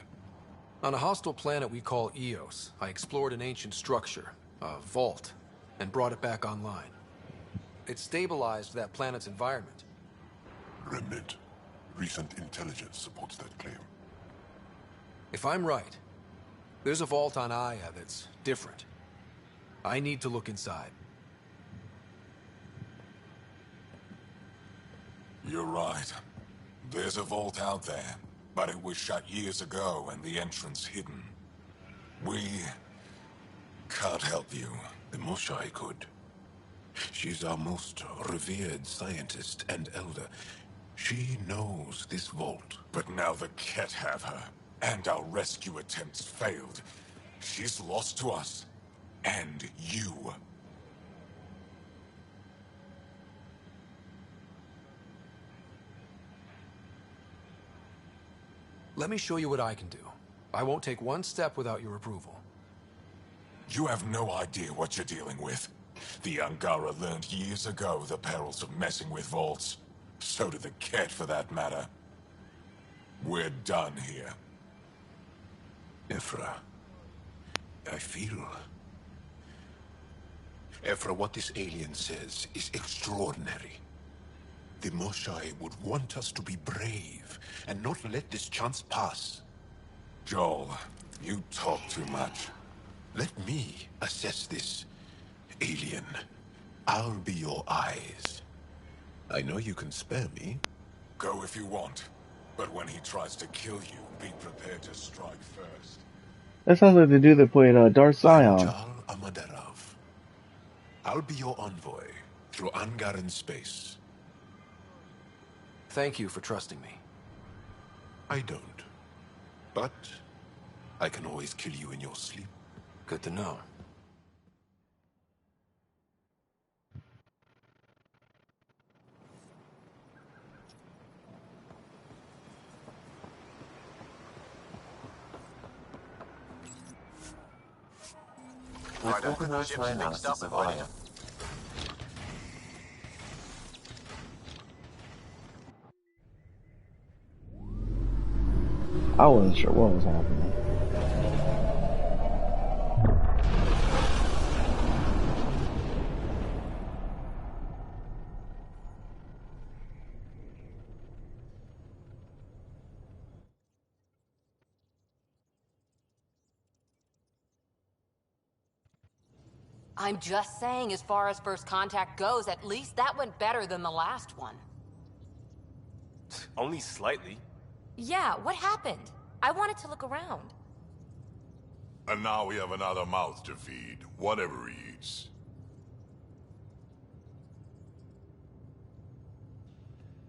On a hostile planet we call Eos, I explored an ancient structure, a vault, and brought it back online. It stabilized that planet's environment. Remnant. Recent intelligence supports that claim. If I'm right, there's a vault on Aya that's different. I need to look inside. You're right. There's a vault out there, but it was shut years ago and the entrance hidden. We can't help you. The Moshai could. She's our most revered scientist and elder. She knows this vault. But now the Ket have her, and our rescue attempts failed. She's lost to us. And you. Let me show you what I can do. I won't take one step without your approval. You have no idea what you're dealing with. The Angara learned years ago the perils of messing with vaults. So did the Ket, for that matter. We're done here. Ephra, I feel... Ephra, what this alien says is extraordinary. The Moshai would want us to be brave and not let this chance pass. Joel, you talk too much. Let me assess this, alien. I'll be your eyes. I know you can spare me. Go if you want. But when he tries to kill you, be prepared to strike first. That sounds like the dude that played Darth Scion. Jal Amadarov. I'll be your envoy through Angaran space. Thank you for trusting me. I don't. But I can always kill you in your sleep. Good to know. We've organized my analysis of Aya. I wasn't sure what was happening. I'm just saying, as far as first contact goes, at least that went better than the last one. Only slightly. Yeah, what happened? I wanted to look around. And now we have another mouth to feed, whatever he eats.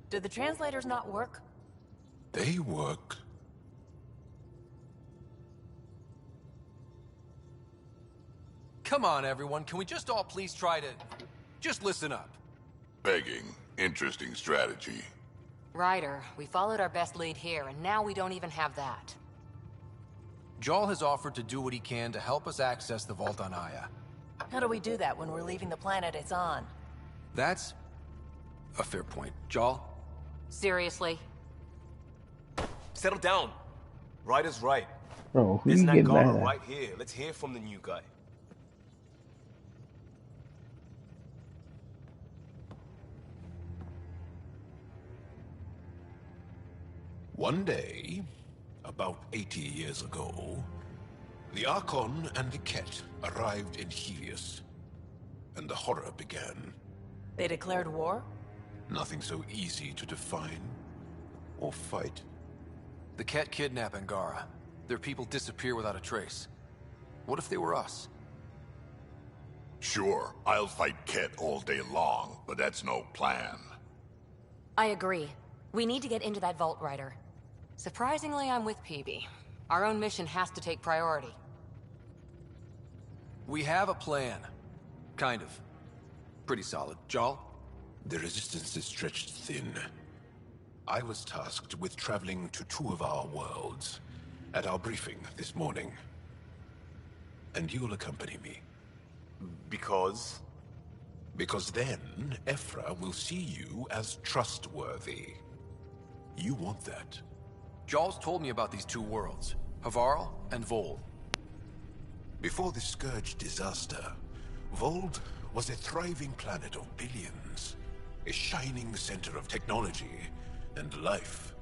Did the translators not work? They work. Come on, everyone. Can we just all please try to... just listen up? Begging. Interesting strategy. Ryder, we followed our best lead here, and now we don't even have that. Jarl has offered to do what he can to help us access the vault on Aya. How do we do that when we're leaving the planet it's on? That's a fair point. Jarl? Seriously? Settle down. Ryder's right. Bro, who There's you an getting mad Angara at? right here. Let's hear from the new guy. One day, about 80 years ago, the Archon and the Ket arrived in Helios, and the horror began. They declared war? Nothing so easy to define or fight. The Ket kidnap Angara. Their people disappear without a trace. What if they were us? Sure, I'll fight Ket all day long, but that's no plan. I agree. We need to get into that vault, Ryder. Surprisingly, I'm with PB. Our own mission has to take priority. We have a plan. Kind of. Pretty solid. Jarl? The resistance is stretched thin. I was tasked with traveling to two of our worlds at our briefing this morning. And you'll accompany me. Because? Because then, Ephra will see you as trustworthy. You want that. Jarl's told me about these two worlds, Havarl and Vold. Before the Scourge disaster, Vold was a thriving planet of billions. A shining center of technology and life.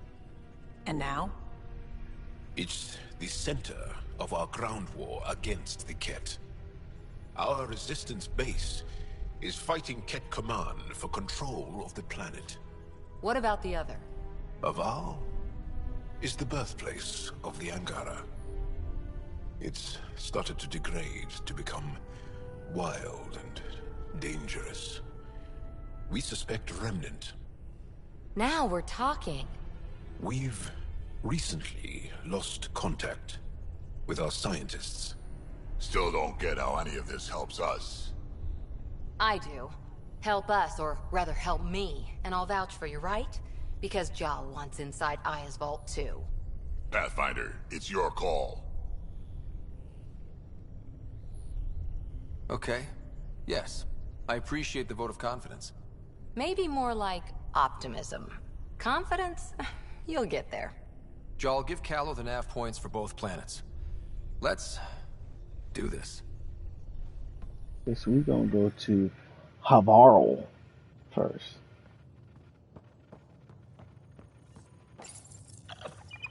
And now? It's the center of our ground war against the Ket. Our resistance base is fighting Ket Command for control of the planet. What about the other? Havarl is the birthplace of the Angara. It's started to degrade, to become wild and dangerous. We suspect Remnant. Now we're talking. We've recently lost contact with our scientists. Still don't get how any of this helps us. I do. Help us, or rather help me, and I'll vouch for you, right? Because Jarl wants inside Aya's vault too. Pathfinder, it's your call. Okay. Yes. I appreciate the vote of confidence. Maybe more like optimism. Confidence? You'll get there. Jarl, give Callow the nav points for both planets. Let's do this. Okay, so we're gonna go to Havarl first.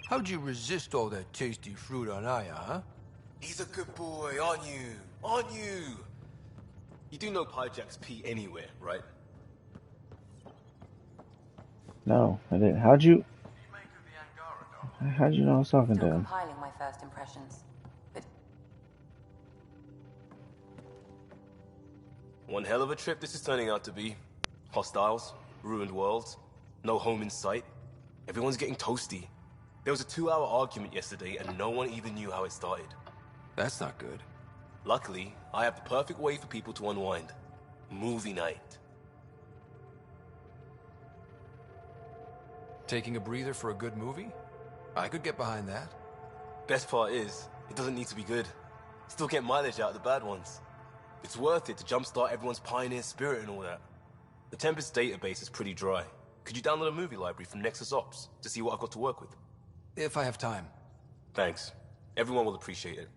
How'd you resist all that tasty fruit on Aya, huh? He's a good boy, aren't you? Aren't you? You do know Pyjack's pee anywhere, right? No, I didn't. How'd you know I was talking to Still him? compiling my first impressions. But One hell of a trip this is turning out to be. Hostiles, ruined worlds, no home in sight. Everyone's getting toasty. There was a 2-hour argument yesterday and no one even knew how it started. That's not good. Luckily, I have the perfect way for people to unwind. Movie night. Taking a breather for a good movie? I could get behind that. Best part is, it doesn't need to be good. Still get mileage out of the bad ones. It's worth it to jumpstart everyone's pioneer spirit and all that. The Tempest database is pretty dry. Could you download a movie library from Nexus Ops to see what I've got to work with? If I have time. Thanks. Everyone will appreciate it.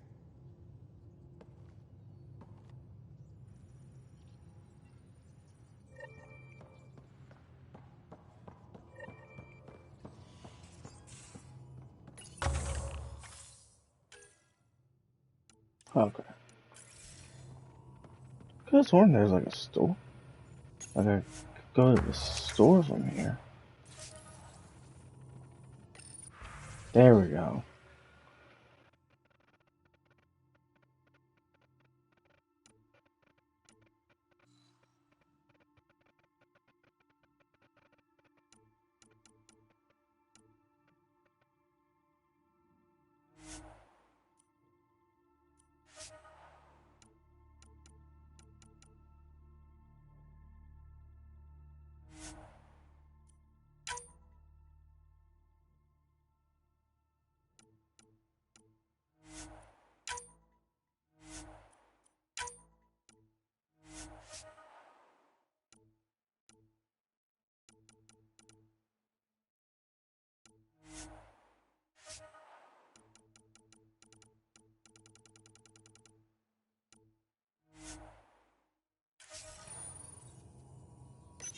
Okay. Could have sworn there's like a store. Like I could go to the store from here. There we go.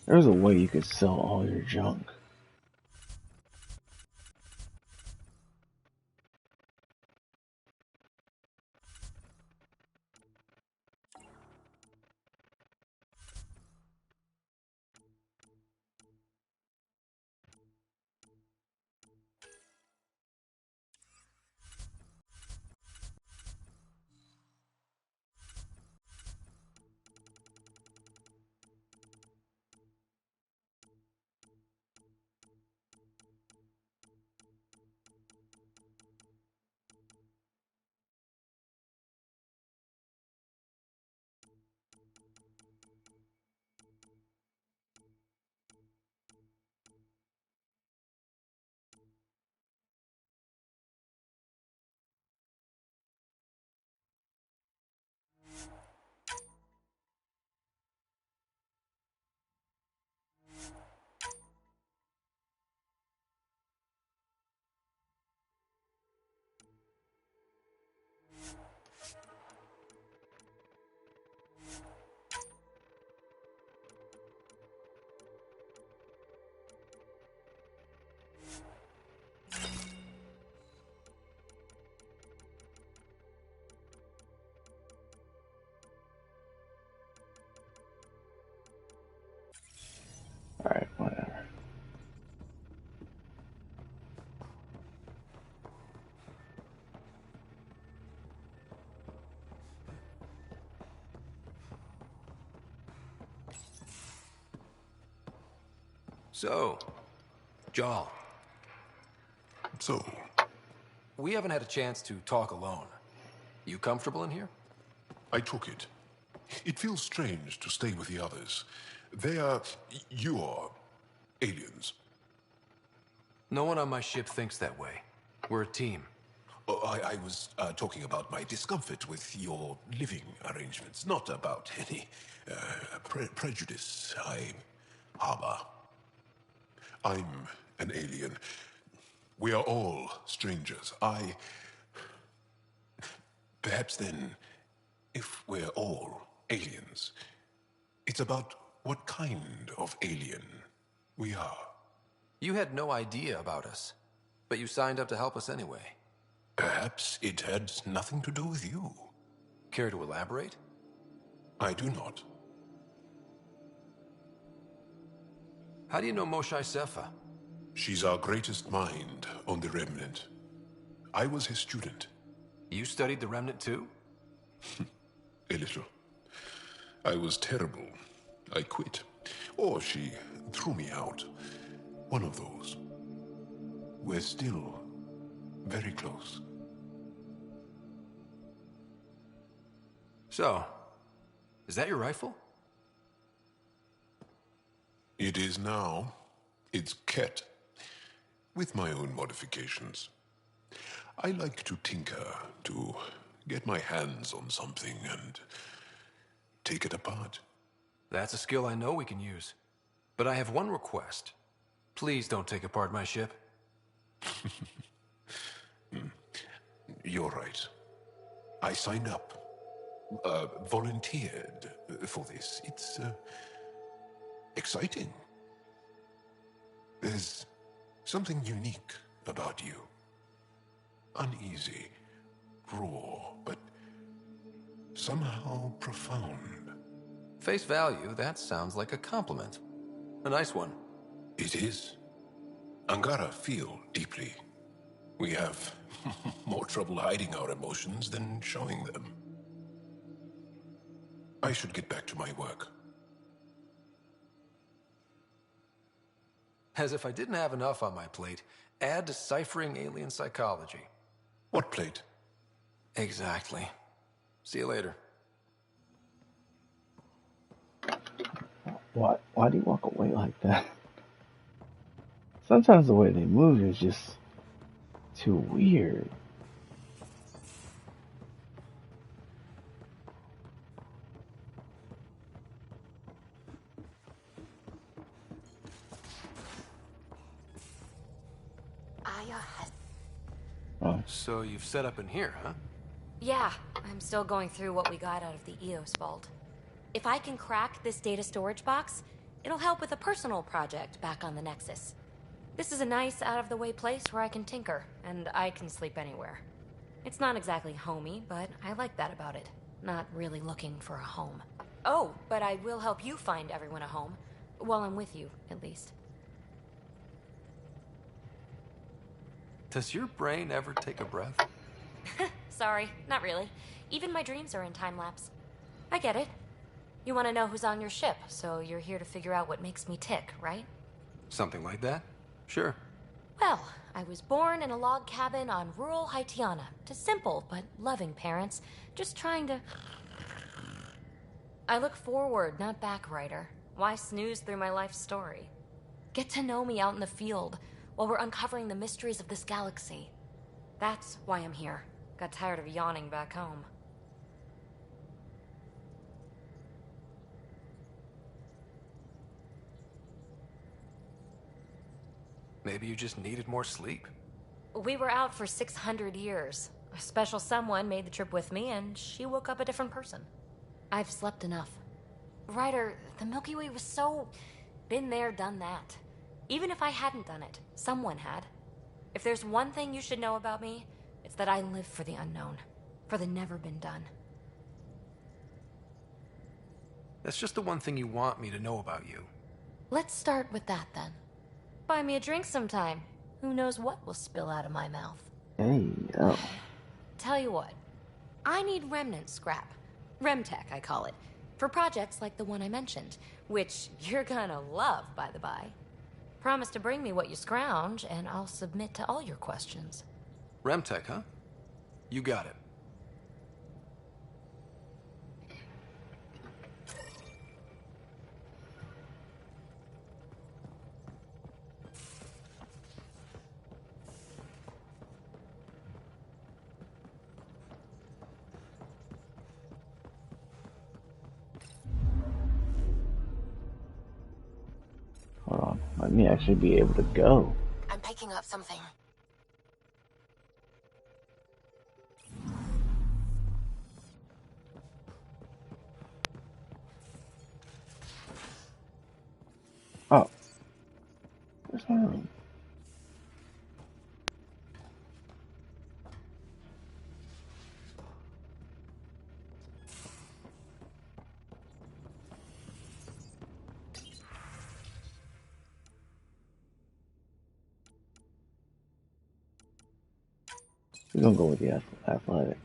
There's a way you could sell all your junk. Alright, whatever. So, Jarl. So? We haven't had a chance to talk alone. You comfortable in here? I took it. It feels strange to stay with the others. You are aliens. No one on my ship thinks that way. We're a team. Oh, I was talking about my discomfort with your living arrangements, not about any prejudice I harbor. I'm an alien. We are all strangers. Perhaps then, if we're all aliens, it's about what kind of alien we are. You had no idea about us, but you signed up to help us anyway. Perhaps it had nothing to do with you. Care to elaborate? I do not. How do you know Moshae Sefa? She's our greatest mind on the Remnant. I was his student. You studied the Remnant too? A little. I was terrible. I quit. Or she threw me out. One of those. We're still very close. So, is that your rifle? It is now. It's Ket, with my own modifications. I like to tinker, to get my hands on something and take it apart. That's a skill I know we can use. But I have one request. Please don't take apart my ship. You're right. I signed up. Volunteered for this. It's exciting. There's something unique about you. Uneasy, raw, but somehow profound. Face value, that sounds like a compliment. A nice one. It is. Angara feel deeply. We have more trouble hiding our emotions than showing them. I should get back to my work. As if I didn't have enough on my plate, add deciphering alien psychology. What plate? Exactly. See you later. Why do you walk away like that? Sometimes the way they move is just too weird. Oh. So you've set up in here, huh? Yeah, I'm still going through what we got out of the EOS vault. If I can crack this data storage box, It'll help with a personal project back on the Nexus. This is a nice, out-of-the-way place where I can tinker, and I can sleep anywhere. It's not exactly homey, but I like that about it. Not really looking for a home. Oh, but I will help you find everyone a home. While I'm with you, at least. Does your brain ever take a breath? Sorry, not really. Even my dreams are in time-lapse. I get it. You want to know who's on your ship, so you're here to figure out what makes me tick, right? Something like that? Sure. Well, I was born in a log cabin on rural Haitiana to simple but loving parents, just trying to... I look forward, not back, writer. Why snooze through my life story? Get to know me out in the field while we're uncovering the mysteries of this galaxy. That's why I'm here. Got tired of yawning back home. Maybe you just needed more sleep. We were out for 600 years. A special someone made the trip with me, and she woke up a different person. I've slept enough. Ryder, the Milky Way was so... been there, done that. Even if I hadn't done it, someone had. If there's one thing you should know about me, it's that I live for the unknown. For the never been done. That's just the one thing you want me to know about you. Let's start with that, then. Buy me a drink sometime. Who knows what will spill out of my mouth. Hey, yo. Tell you what. I need remnant scrap. Remtech, I call it. For projects like the one I mentioned. Which you're gonna love, by the by. Promise to bring me what you scrounge, and I'll submit to all your questions. Remtech, huh? You got it. Hold on. Let me actually be able to go. I'm picking up something. Oh. Where's my room? We're gonna go with the athletic.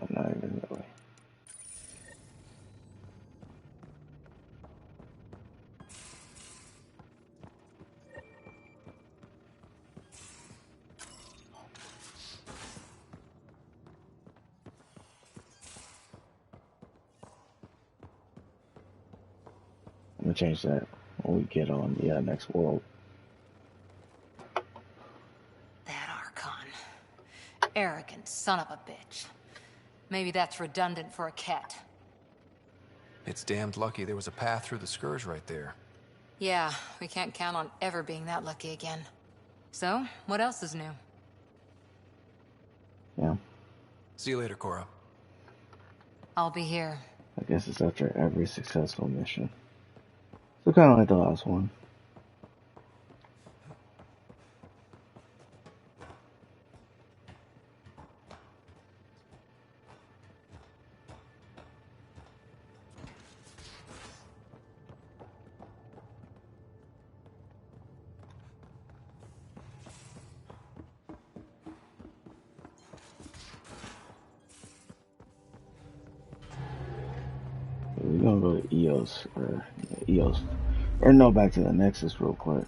I'm not even really. I'm gonna change that when we get on the next world. That Archon. Arrogant son of a bitch. Maybe that's redundant for a cat. It's damned lucky there was a path through the Scourge right there. Yeah, we can't count on ever being that lucky again. So, what else is new? Yeah. See you later, Cora. I'll be here. I guess it's after every successful mission. So kind of like the last one. We're gonna go to EOS, or EOS Or no, back to the Nexus real quick.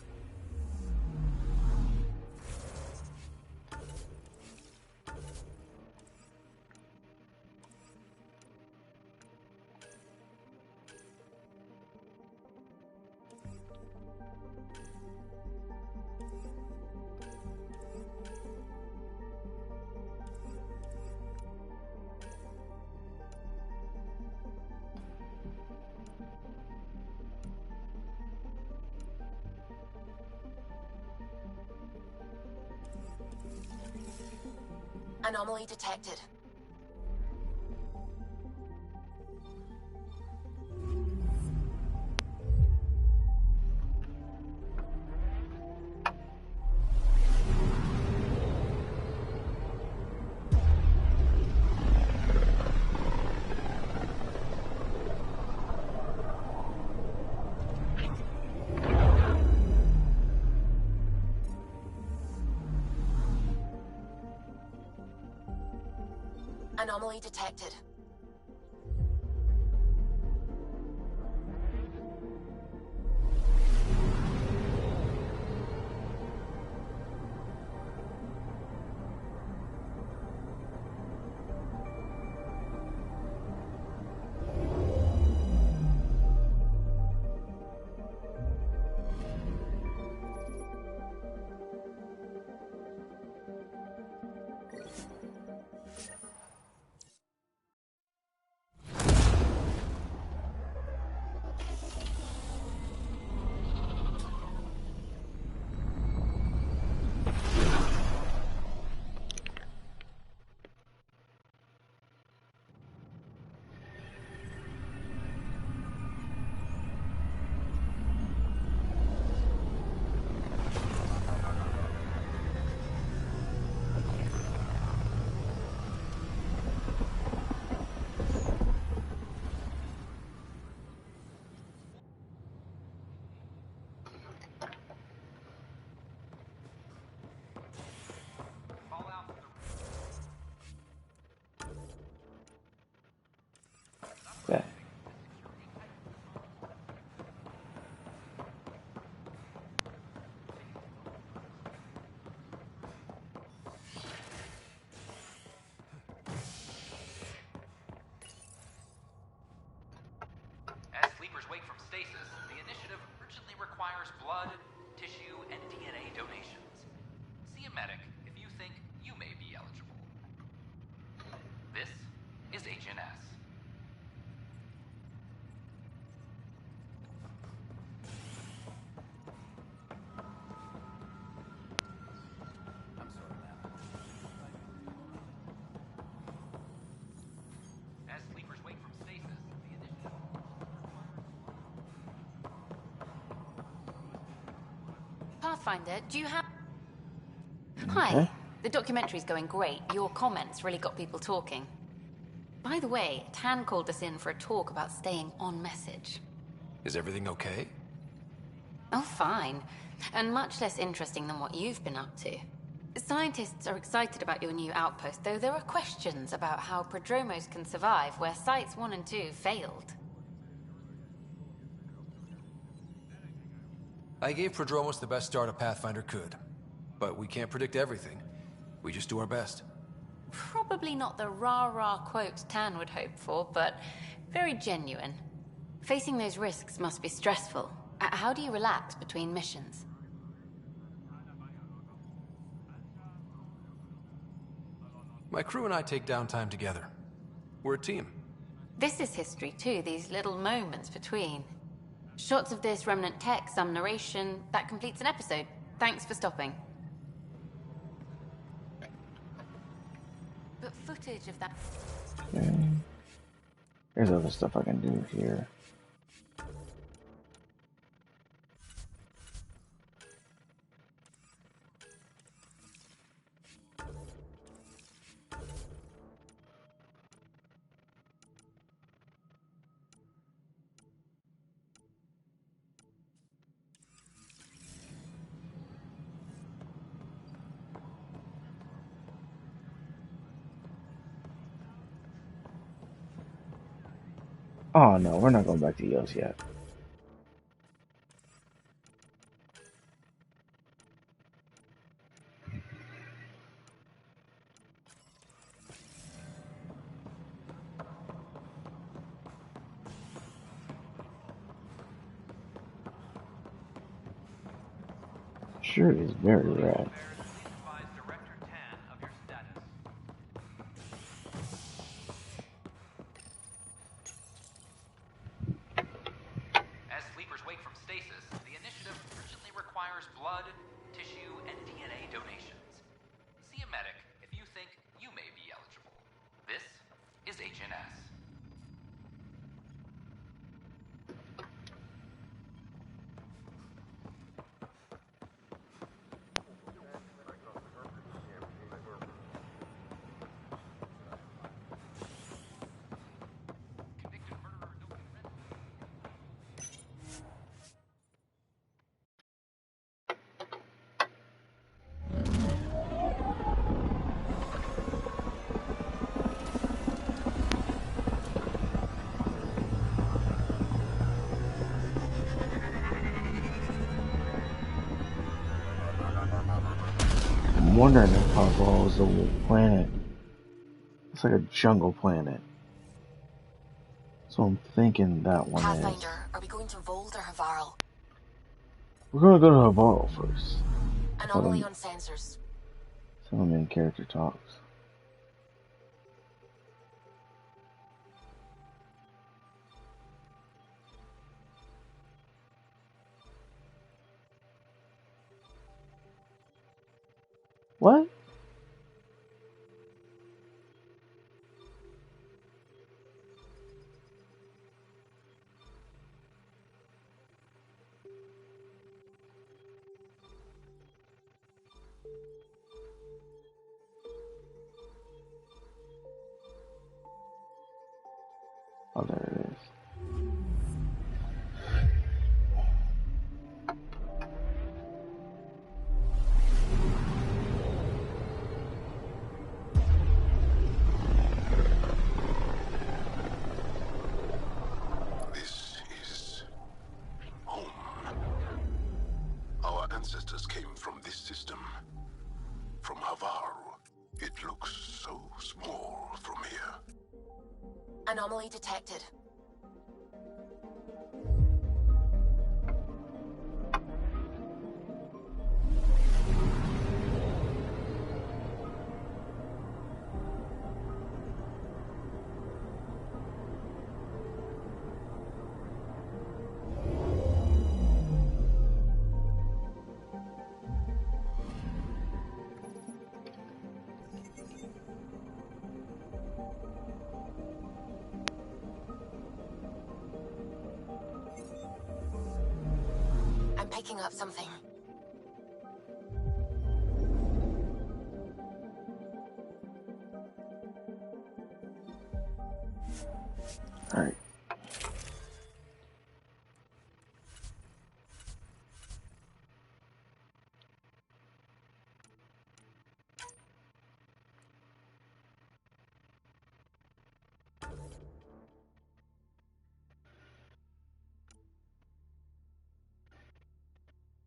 Anomaly detected. Anomaly detected. Yeah. As sleepers wake from stasis, the initiative urgently requires blood, tissue, and DNA donations. See a medic if you think you may be eligible. This is HNS. As sleepers wake from stasis, the initiative... Pathfinder, do you have... Okay. Hi. The documentary's going great. Your comments really got people talking. By the way, Tan called us in for a talk about staying on message. Is everything okay? Oh, fine. And much less interesting than what you've been up to. Scientists are excited about your new outpost, though there are questions about how prodromos can survive where Sites 1 and 2 failed. I gave Prodromos the best start a Pathfinder could. But we can't predict everything. We just do our best. Probably not the rah-rah quote Tan would hope for, but very genuine. Facing those risks must be stressful. How do you relax between missions? My crew and I take downtime together. We're a team. This is history too, these little moments between. Shots of this remnant tech, some narration, that completes an episode. Thanks for stopping. But footage of that... Okay. There's other stuff I can do here. Oh no, we're not going back to EOS yet. shirt is very rad. As sleepers wake from stasis, the initiative urgently requires blood, tissue, and DNA donations. See a medic if you think you may be eligible. This is HNS. I'm wondering if Papa is a little planet. It's like a jungle planet. So I'm thinking that one is. Pathfinder, are we going to Vold or Havarl? We're gonna go to Havarl first. Anomaly on sensors. So the main character talks. What? Oh, there it is. This is home. Our ancestors came from this system. From Havarl. It looks so small from here. Anomaly detected. I'm picking up something. Alright.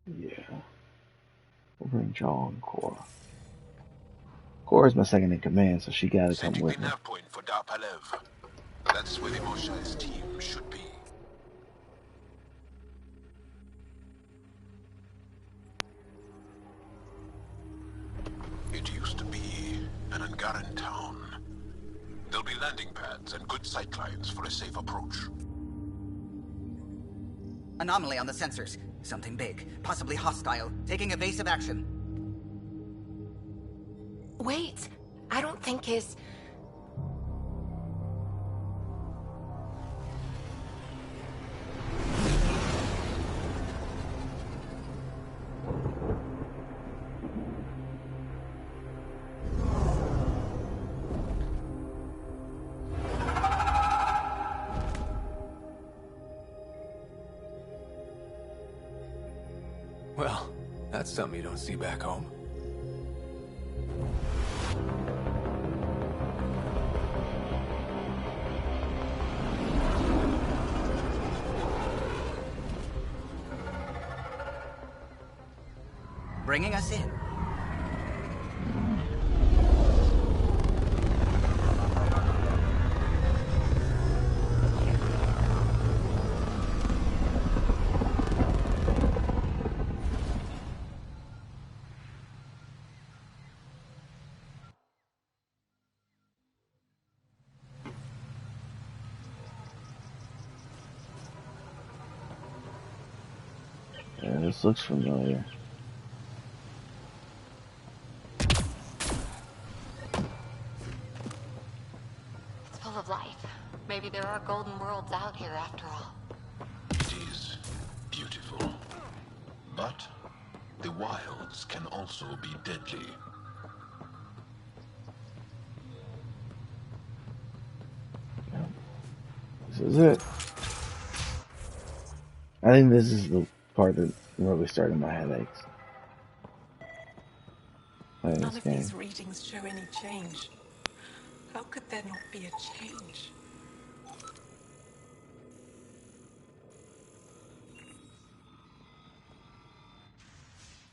Yeah. We'll bring Jaw and Cora. Cora's my second in command, so she gotta come Setting with the me. nav point for Darpalev. That's where the Mosha's team should be. It used to be an Angaran town. There'll be landing pads and good sight lines for a safe approach. Anomaly on the sensors. Something big, possibly hostile, taking evasive action. Wait, I don't think his... Well, that's something you don't see back home. Bringing us in. Yeah, this looks familiar. It's full of life. Maybe there are golden worlds out here after all. It is beautiful. But the wilds can also be deadly. This is it. I think this is the part that really started my headaches. Playing None this of game. these readings show any change. How could there not be a change?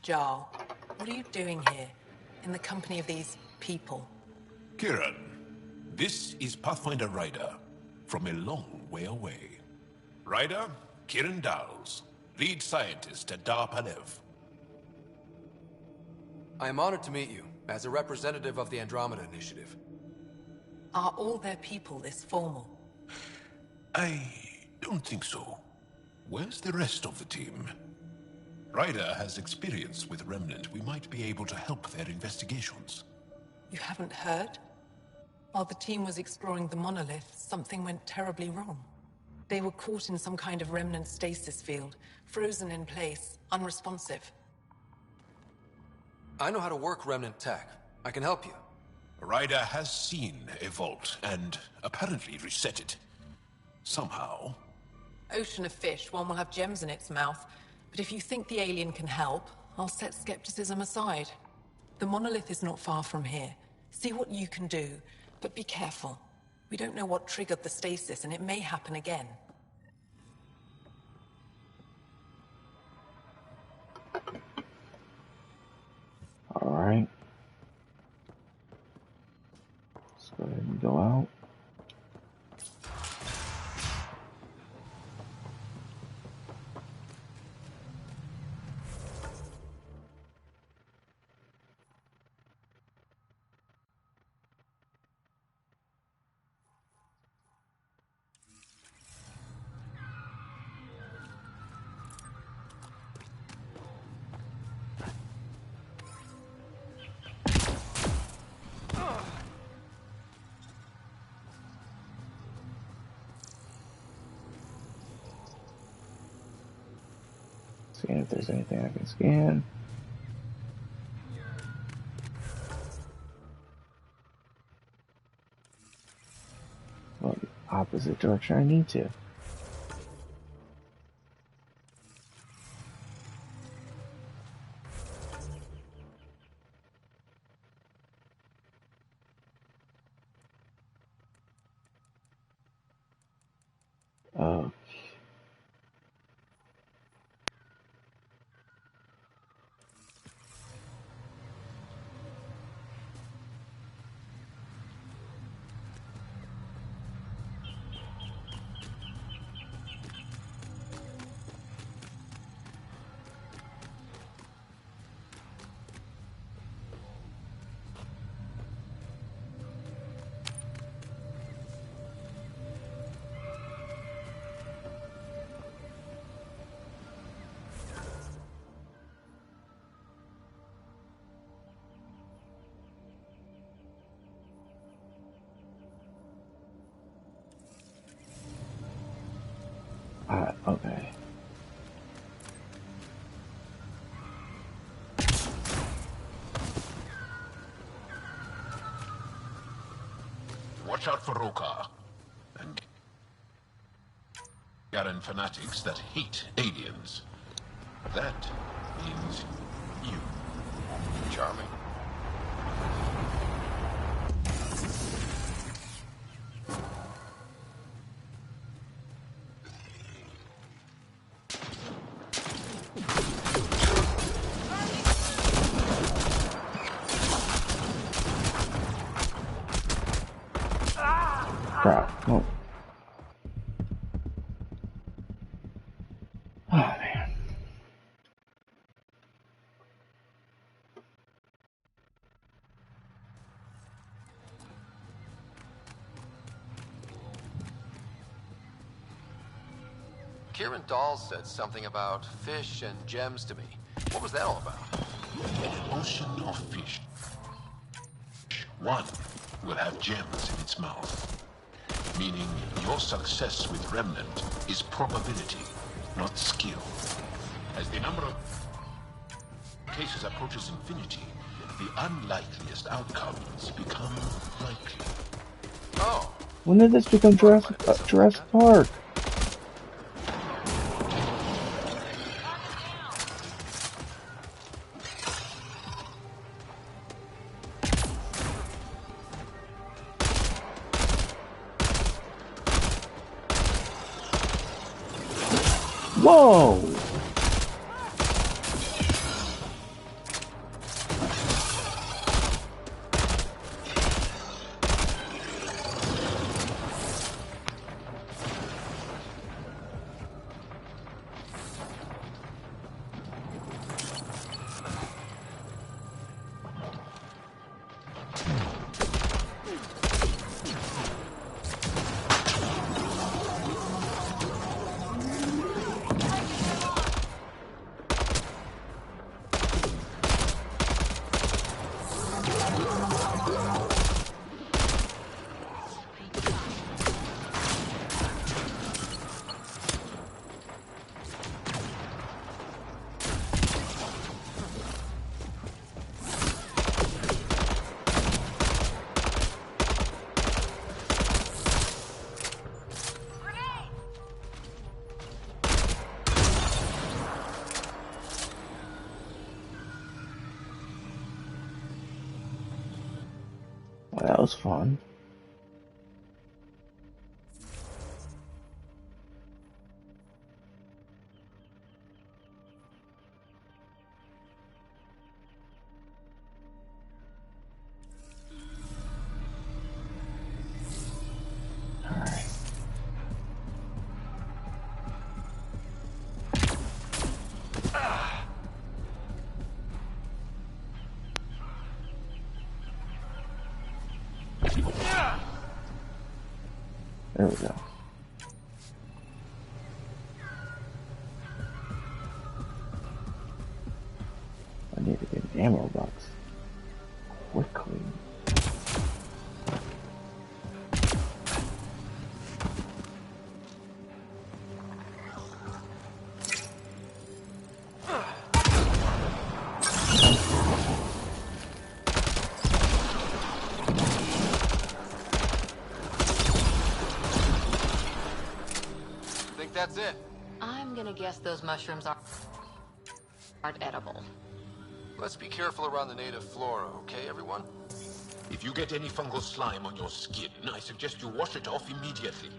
Jarl, what are you doing here? In the company of these people? Kieran, this is Pathfinder Ryder, from a long way away. Ryder, Kieran Dowles, lead scientist at Dar Palev. I am honored to meet you, as a representative of the Andromeda Initiative. Are all their people this formal? I don't think so. Where's the rest of the team? Ryder has experience with Remnant. We might be able to help their investigations. You haven't heard? While the team was exploring the monolith, something went terribly wrong. They were caught in some kind of remnant stasis field, frozen in place, unresponsive. I know how to work Remnant tech. I can help you. Ryder has seen a vault, and apparently reset it. Somehow. Ocean of fish, one will have gems in its mouth. But if you think the alien can help, I'll set skepticism aside. The monolith is not far from here. See what you can do, but be careful. We don't know what triggered the stasis, and it may happen again. Alright. Let's go ahead and go out. Seeing if there's anything I can scan. Well, the opposite direction I need to. Oh. Okay. Watch out for Roka and Garen fanatics that hate aliens. That means you. Charming. Crap. Oh. Oh, man. Kieran Dahl said something about fish and gems to me. What was that all about? An ocean of fish. One will have gems in its mouth. Meaning your success with Remnant is probability, not skill. As the number of cases approaches infinity, the unlikeliest outcomes become likely. Oh. When did this become Jurassic Park? Whoa! Well, that was fun. There we go. I need to get an ammo box quickly. Think that's it? I'm gonna guess those mushrooms aren't edible. Let's be careful around the native flora, okay, everyone? If you get any fungal slime on your skin, I suggest you wash it off immediately.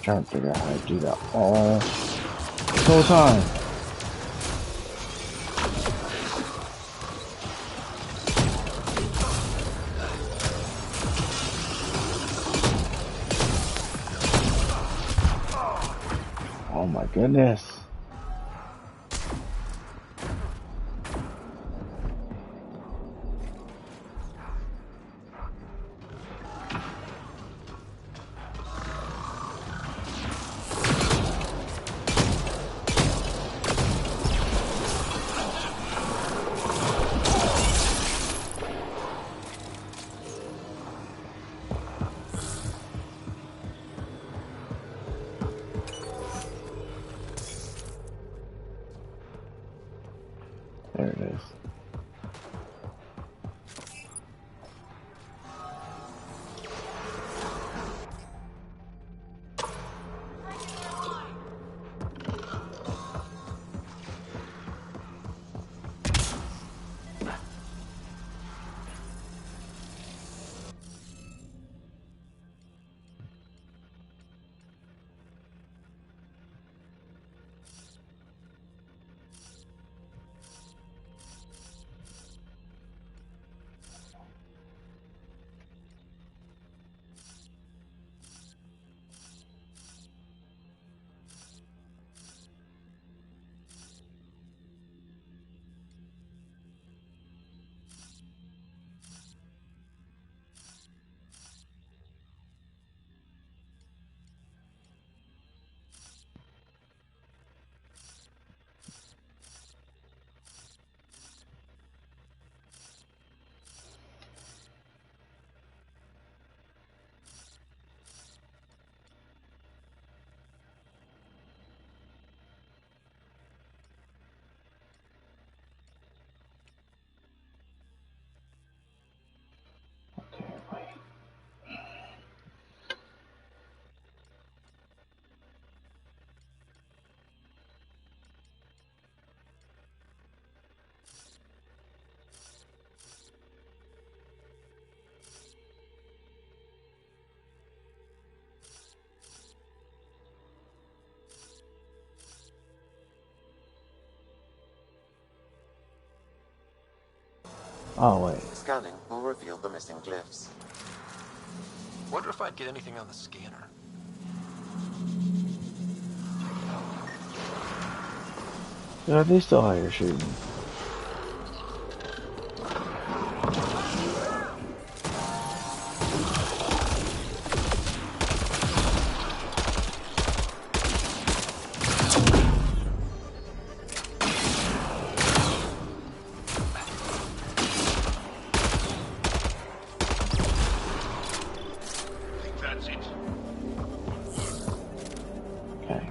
Trying to figure out how to do that all the whole time. Oh my goodness. Oh, wait. Scanning will reveal the missing glyphs. Wonder if I'd get anything on the scanner. Yeah, they still out here shooting. That's it. Okay.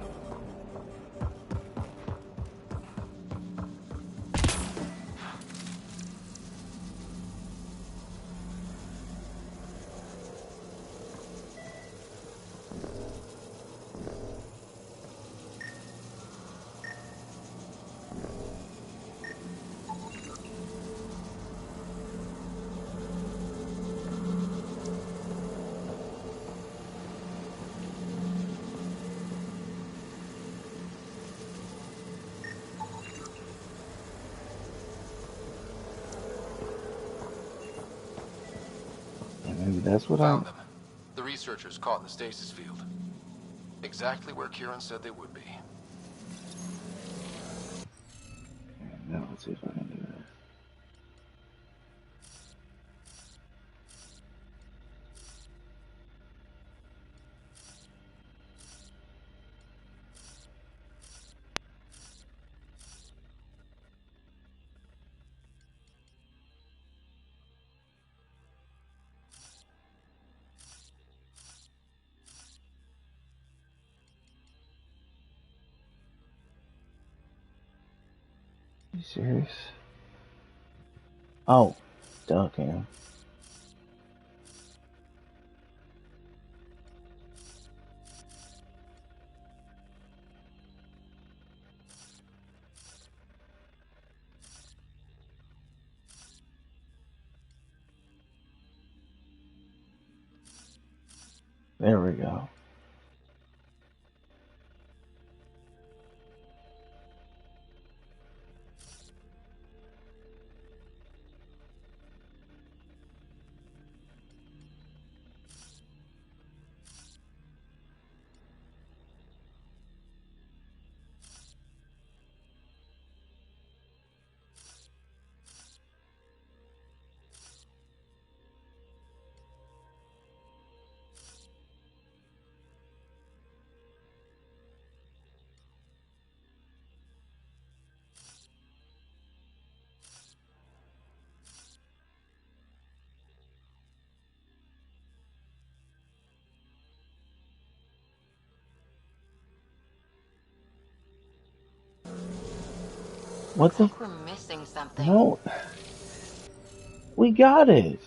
Maybe that's what Found them. The researchers caught in the stasis field. Exactly where Kieran said they would be. Now let's see if I can do that. Are you serious? Oh, duh, Cam. There we go. What Looks the? like we're missing something. No. We got it.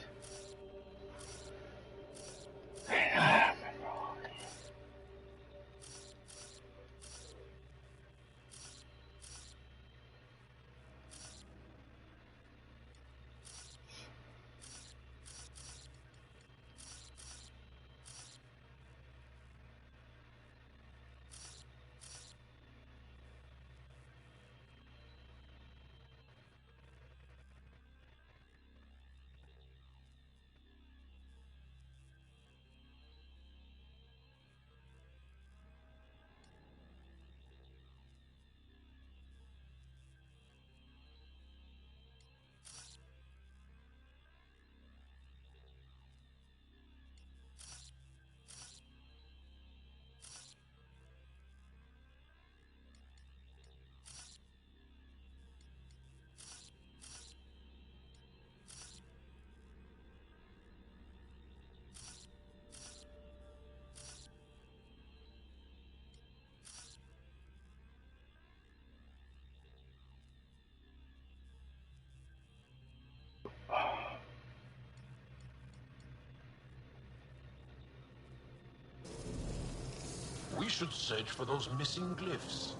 We should search for those missing glyphs.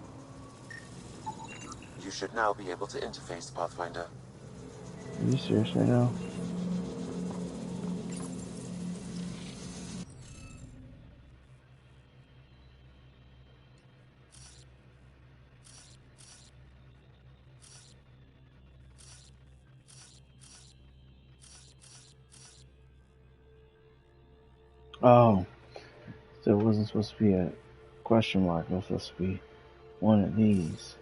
You should now be able to interface, Pathfinder. Are you serious right now? Oh, so it wasn't supposed to be a question mark. It was supposed to be one of these.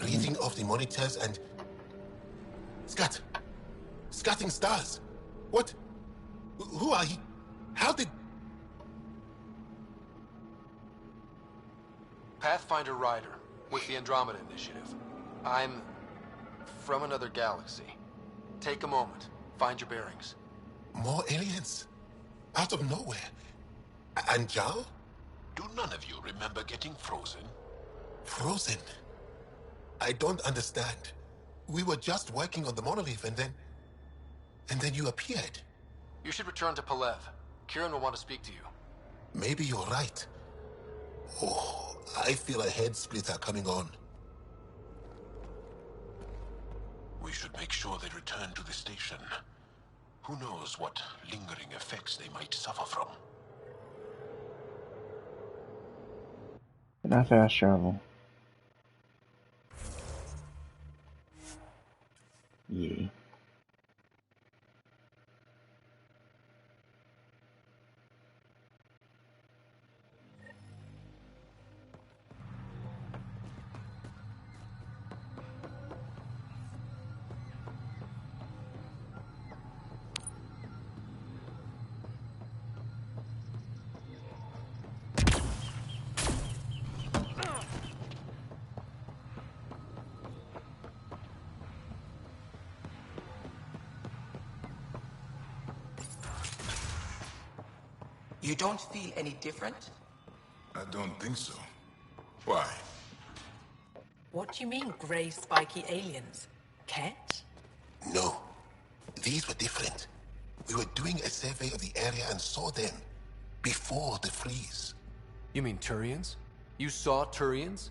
Reading off the monitors and... Scatting stars. What? Who are you? How did... Pathfinder Ryder, with the Andromeda Initiative. I'm from another galaxy. Take a moment. Find your bearings. More aliens? Out of nowhere? And Jal? Do none of you remember getting frozen? Frozen? I don't understand. We were just working on the monolith and then you appeared. You should return to Palev. Kieran will want to speak to you. Maybe you're right. Oh, I feel a head splitter coming on. We should make sure they return to the station. Who knows what lingering effects they might suffer from. Can I fast travel? Yeah. You don't feel any different? I don't think so. Why? What do you mean, grey, spiky aliens? Ket? No. These were different. We were doing a survey of the area and saw them. Before the freeze. You mean Turians? You saw Turians?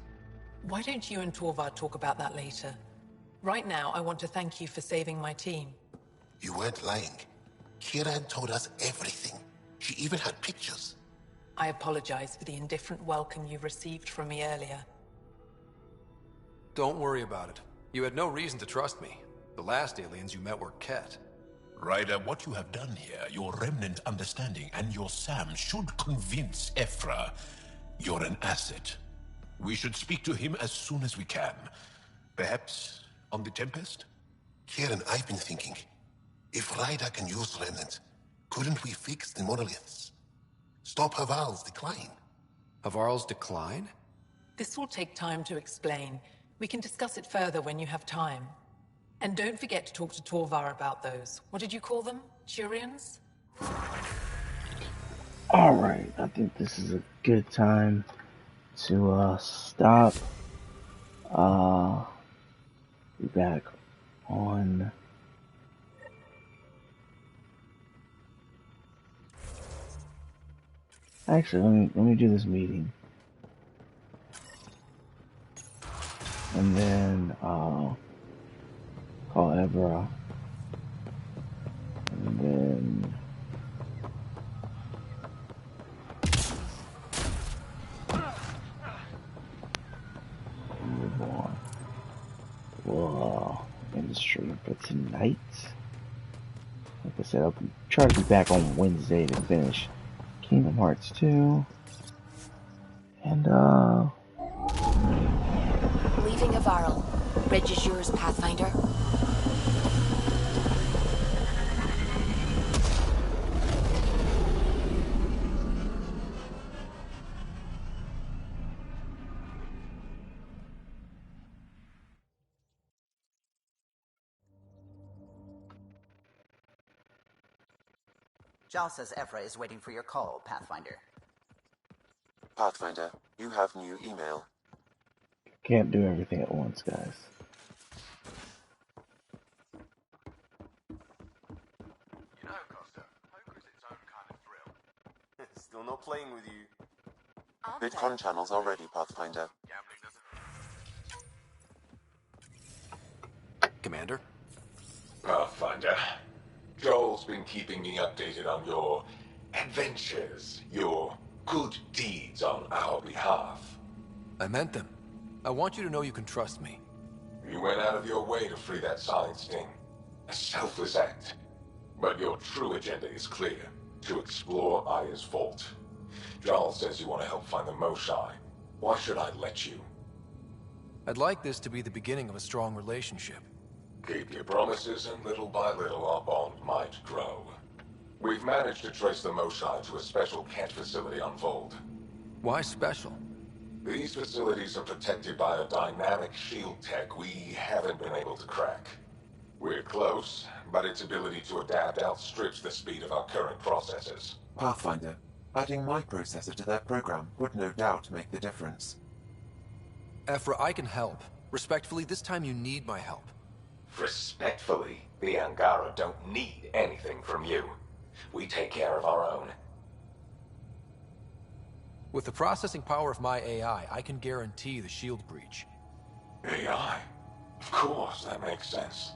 Why don't you and Torvar talk about that later? Right now, I want to thank you for saving my team. You weren't lying. Kieran told us everything. She even had pictures. I apologize for the indifferent welcome you received from me earlier. Don't worry about it. You had no reason to trust me. The last aliens you met were Ket. Ryder, what you have done here, your remnant understanding and your SAM should convince Ephra you're an asset. We should speak to him as soon as we can. Perhaps on the Tempest? Kieran, I've been thinking. If Ryder can use remnant, couldn't we fix the monoliths? Stop Haval's decline? Havarl's decline? This will take time to explain. We can discuss it further when you have time. And don't forget to talk to Torvar about those. What did you call them? Turians? Alright, I think this is a good time to stop. Be back on actually let me do this meeting. And then call Evra. And then move on. Whoa, industry for tonight. Like I said, I'll try to be back on Wednesday to finish Kingdom Hearts 2. And, Leaving Avaril. Bridge is yours, Pathfinder. Jal says Ephra is waiting for your call, Pathfinder. Pathfinder, you have new email. can't do everything at once, guys. You know, Costa, poker's its own kind of thrill. Still not playing with you. VidCon channels are ready, Pathfinder. Commander? Pathfinder, Joel's been keeping me updated on your adventures, your good deeds on our behalf. I meant them. I want you to know you can trust me. You went out of your way to free that science thing. A selfless act. But your true agenda is clear. To explore Aya's vault. Jarl says you want to help find the Moshae. Why should I let you? I'd like this to be the beginning of a strong relationship. Keep your promises, and little by little our bond might grow. We've managed to trace the Moshae to a special cat facility on Vold. Why special? These facilities are protected by a dynamic shield tech we haven't been able to crack. We're close, but its ability to adapt outstrips the speed of our current processors. Pathfinder, adding my processor to their program would no doubt make the difference. Ephra, I can help. Respectfully, this time you need my help. Respectfully, the Angara don't need anything from you. We take care of our own. With the processing power of my AI, I can guarantee the shield breach. AI? Of course, that makes sense.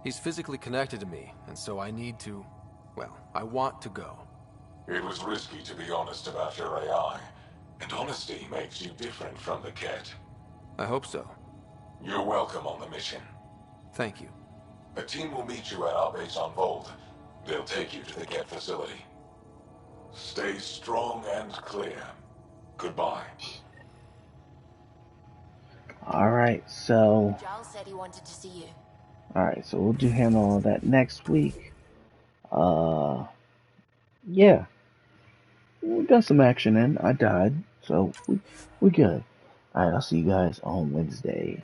He's physically connected to me, and so I need to... well, I want to go. It was risky to be honest about your AI, and honesty makes you different from the cat. I hope so. You're welcome on the mission. Thank you. A team will meet you at our base on Vold. They'll take you to the cat facility. Stay strong and clear. Goodbye. Alright, so... Giles said he wanted to see you. Alright, so we'll do handle all that next week. Yeah. We got some action in. I died, so we good. Alright, I'll see you guys on Wednesday.